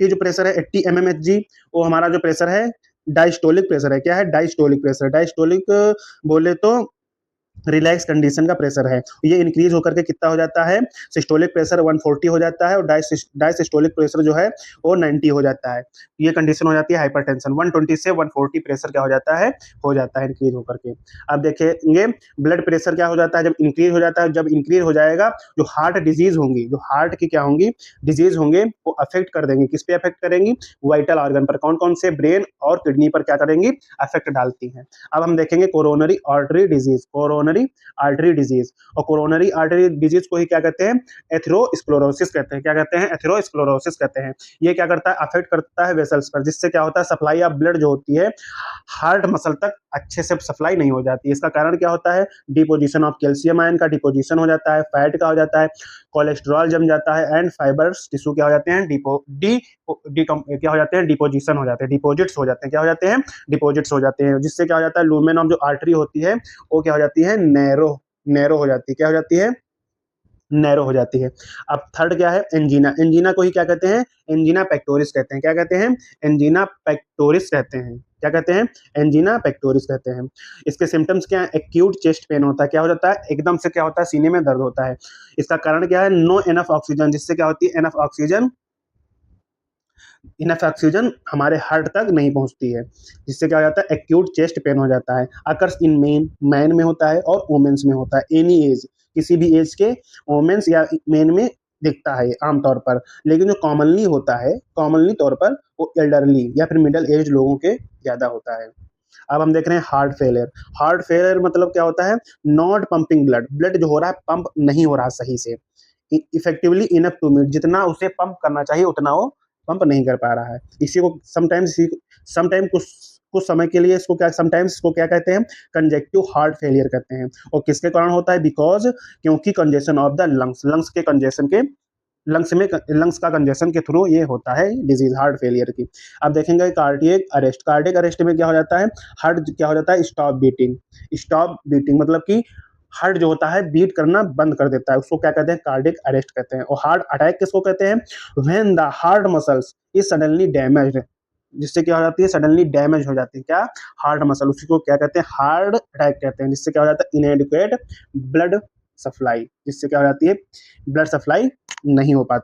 जो प्रेशर है 80 mmHg, वो हमारा जो प्रेशर है डायस्टोलिक प्रेशर है। क्या है, डायस्टोलिक प्रेशर। डायस्टोलिक बोले तो रिलैक्स कंडीशन का प्रेशर है। ये इंक्रीज होकर के कितना हो जाता है, सिस्टोलिक प्रेशर 140 हो जाता है, और डायसिस्टोलिक प्रेशर जो है वो 90 हो जाता है। ये कंडीशन हो जाती है हाइपरटेंशन। 120 से 140 प्रेशर क्या हो जाता है इंक्रीज होकर के। अब देखेंगे ब्लड प्रेशर क्या हो जाता है जब इंक्रीज हो जाता है। जब इंक्रीज हो जाएगा, जो हार्ट डिजीज होंगी, जो हार्ट की क्या होंगी, डिजीज होंगे, वो अफेक्ट कर देंगे। किस पे अफेक्ट करेंगी, वाइटल ऑर्गन पर। कौन कौन से, ब्रेन और किडनी पर क्या करेंगी, अफेक्ट डालती हैं। अब हम देखेंगे coronary artery disease. Coronary artery disease, और कोरोनरी आर्टरी डिजीज को ही क्या कहते हैं, एथेरोस्क्लेरोसिस कहते हैं। क्या कहते हैं, एथेरोस्क्लेरोसिस कहते हैं। ये क्या करता है, अफेक्ट करता है वेसल्स पर, जिससे क्या होता है, सप्लाई ऑफ ब्लड जो होती है हार्ट मसल तक अच्छे से सप्लाई नहीं हो जाती। इसका कारण क्या होता है, डिपोजिशन ऑफ कैल्शियम आयन का डिपोजिशन हो जाता है, फैट का हो जाता है, कोलेस्ट्रॉल जम जाता है, एंड फाइबर्स टिश्यू क्या हो जाते हैं, क्या हो जाते हैं, डिपोजिशन हो जाते हैं, डिपोजिट्स हो जाते हैं। क्या हो जाते हैं, डिपोजिट्स हो जाते हैं, जिससे क्या हो जाता है, लूमेन ऑफ जो आर्टरी होती है वो क्या हो जाती है, नैरो हो जाती है। क्या हो जाती है, नैरो हो जाती है। अब थर्ड क्या है, एंजीना। एंजीना को ही क्या कहते हैं, एंजीना पेक्टोरिस कहते हैं। क्या कहते हैं, एंजीना पेक्टोरिस कहते हैं। क्या कहते हैं, एंजीना पेक्टोरिस कहते हैं। इसके सिम्टम्स क्या है, एक्यूट चेस्ट पेन होता है। क्या हो जाता है, एकदम से क्या होता है, सीने में दर्द होता है। इसका कारण क्या है, नो एनफ ऑक्सीजन, जिससे क्या होती है, इनफ ऑक्सीजन हमारे हार्ट तक नहीं पहुंचती है, जिससे क्या हो जाता है, एक्यूट चेस्ट पेन हो जाता है। अकर्स इन मैन में होता है और वुमेन्स में होता है। एनी एज, किसी भी एज के वुमेन्स या मेन में दिखता है आमतौर पर, लेकिन जो कॉमनली होता है, कॉमनली तौर पर वो एल्डरली या फिर मिडिल एज लोगों के ज्यादा होता है। अब हम देख रहे हैं हार्ट फेलियर। हार्ट फेलियर मतलब क्या होता है, नॉट पंपिंग ब्लड, ब्लड जो हो रहा है पंप नहीं हो रहा सही से, इफेक्टिवली इनफ टू मीट, जितना उसे पंप करना चाहिए उतना वो पंप नहीं कर पा रहा है। इसी को समटाइम कुछ कुछ समय के लिए इसको क्या, समटाइम्स इसको क्या कहते हैं, कंजेक्टिव हार्ट फेलियर कहते हैं। और किसके कारण होता है, बिकॉज, क्योंकि कंजेशन ऑफ द लंग्स का कंजेशन के थ्रू ये होता है डिजीज हार्ट फेलियर की। अब देखेंगे कार्डियक अरेस्ट। कार्डियक अरेस्ट में क्या हो जाता है, हार्ट क्या हो जाता है, स्टॉप बीटिंग मतलब कि हार्ट जो होता है बीट करना बंद कर देता है, उसको क्या कहते हैं, कार्डियक अरेस्ट कहते हैं। और हार्ट अटैक किसको कहते हैं, when the heart muscles is suddenly damaged, जिससे क्या हो जाती है, सडनली डैमेज हो जाती है क्या, हार्ट मसल, उसी को क्या कहते हैं, हार्ट अटैक कहते हैं। जिससे क्या हो जाता है, इनएडिक्वेट ब्लड सप्लाई, जिससे क्या हो जाती है, ब्लड सप्लाई नहीं हो पाती।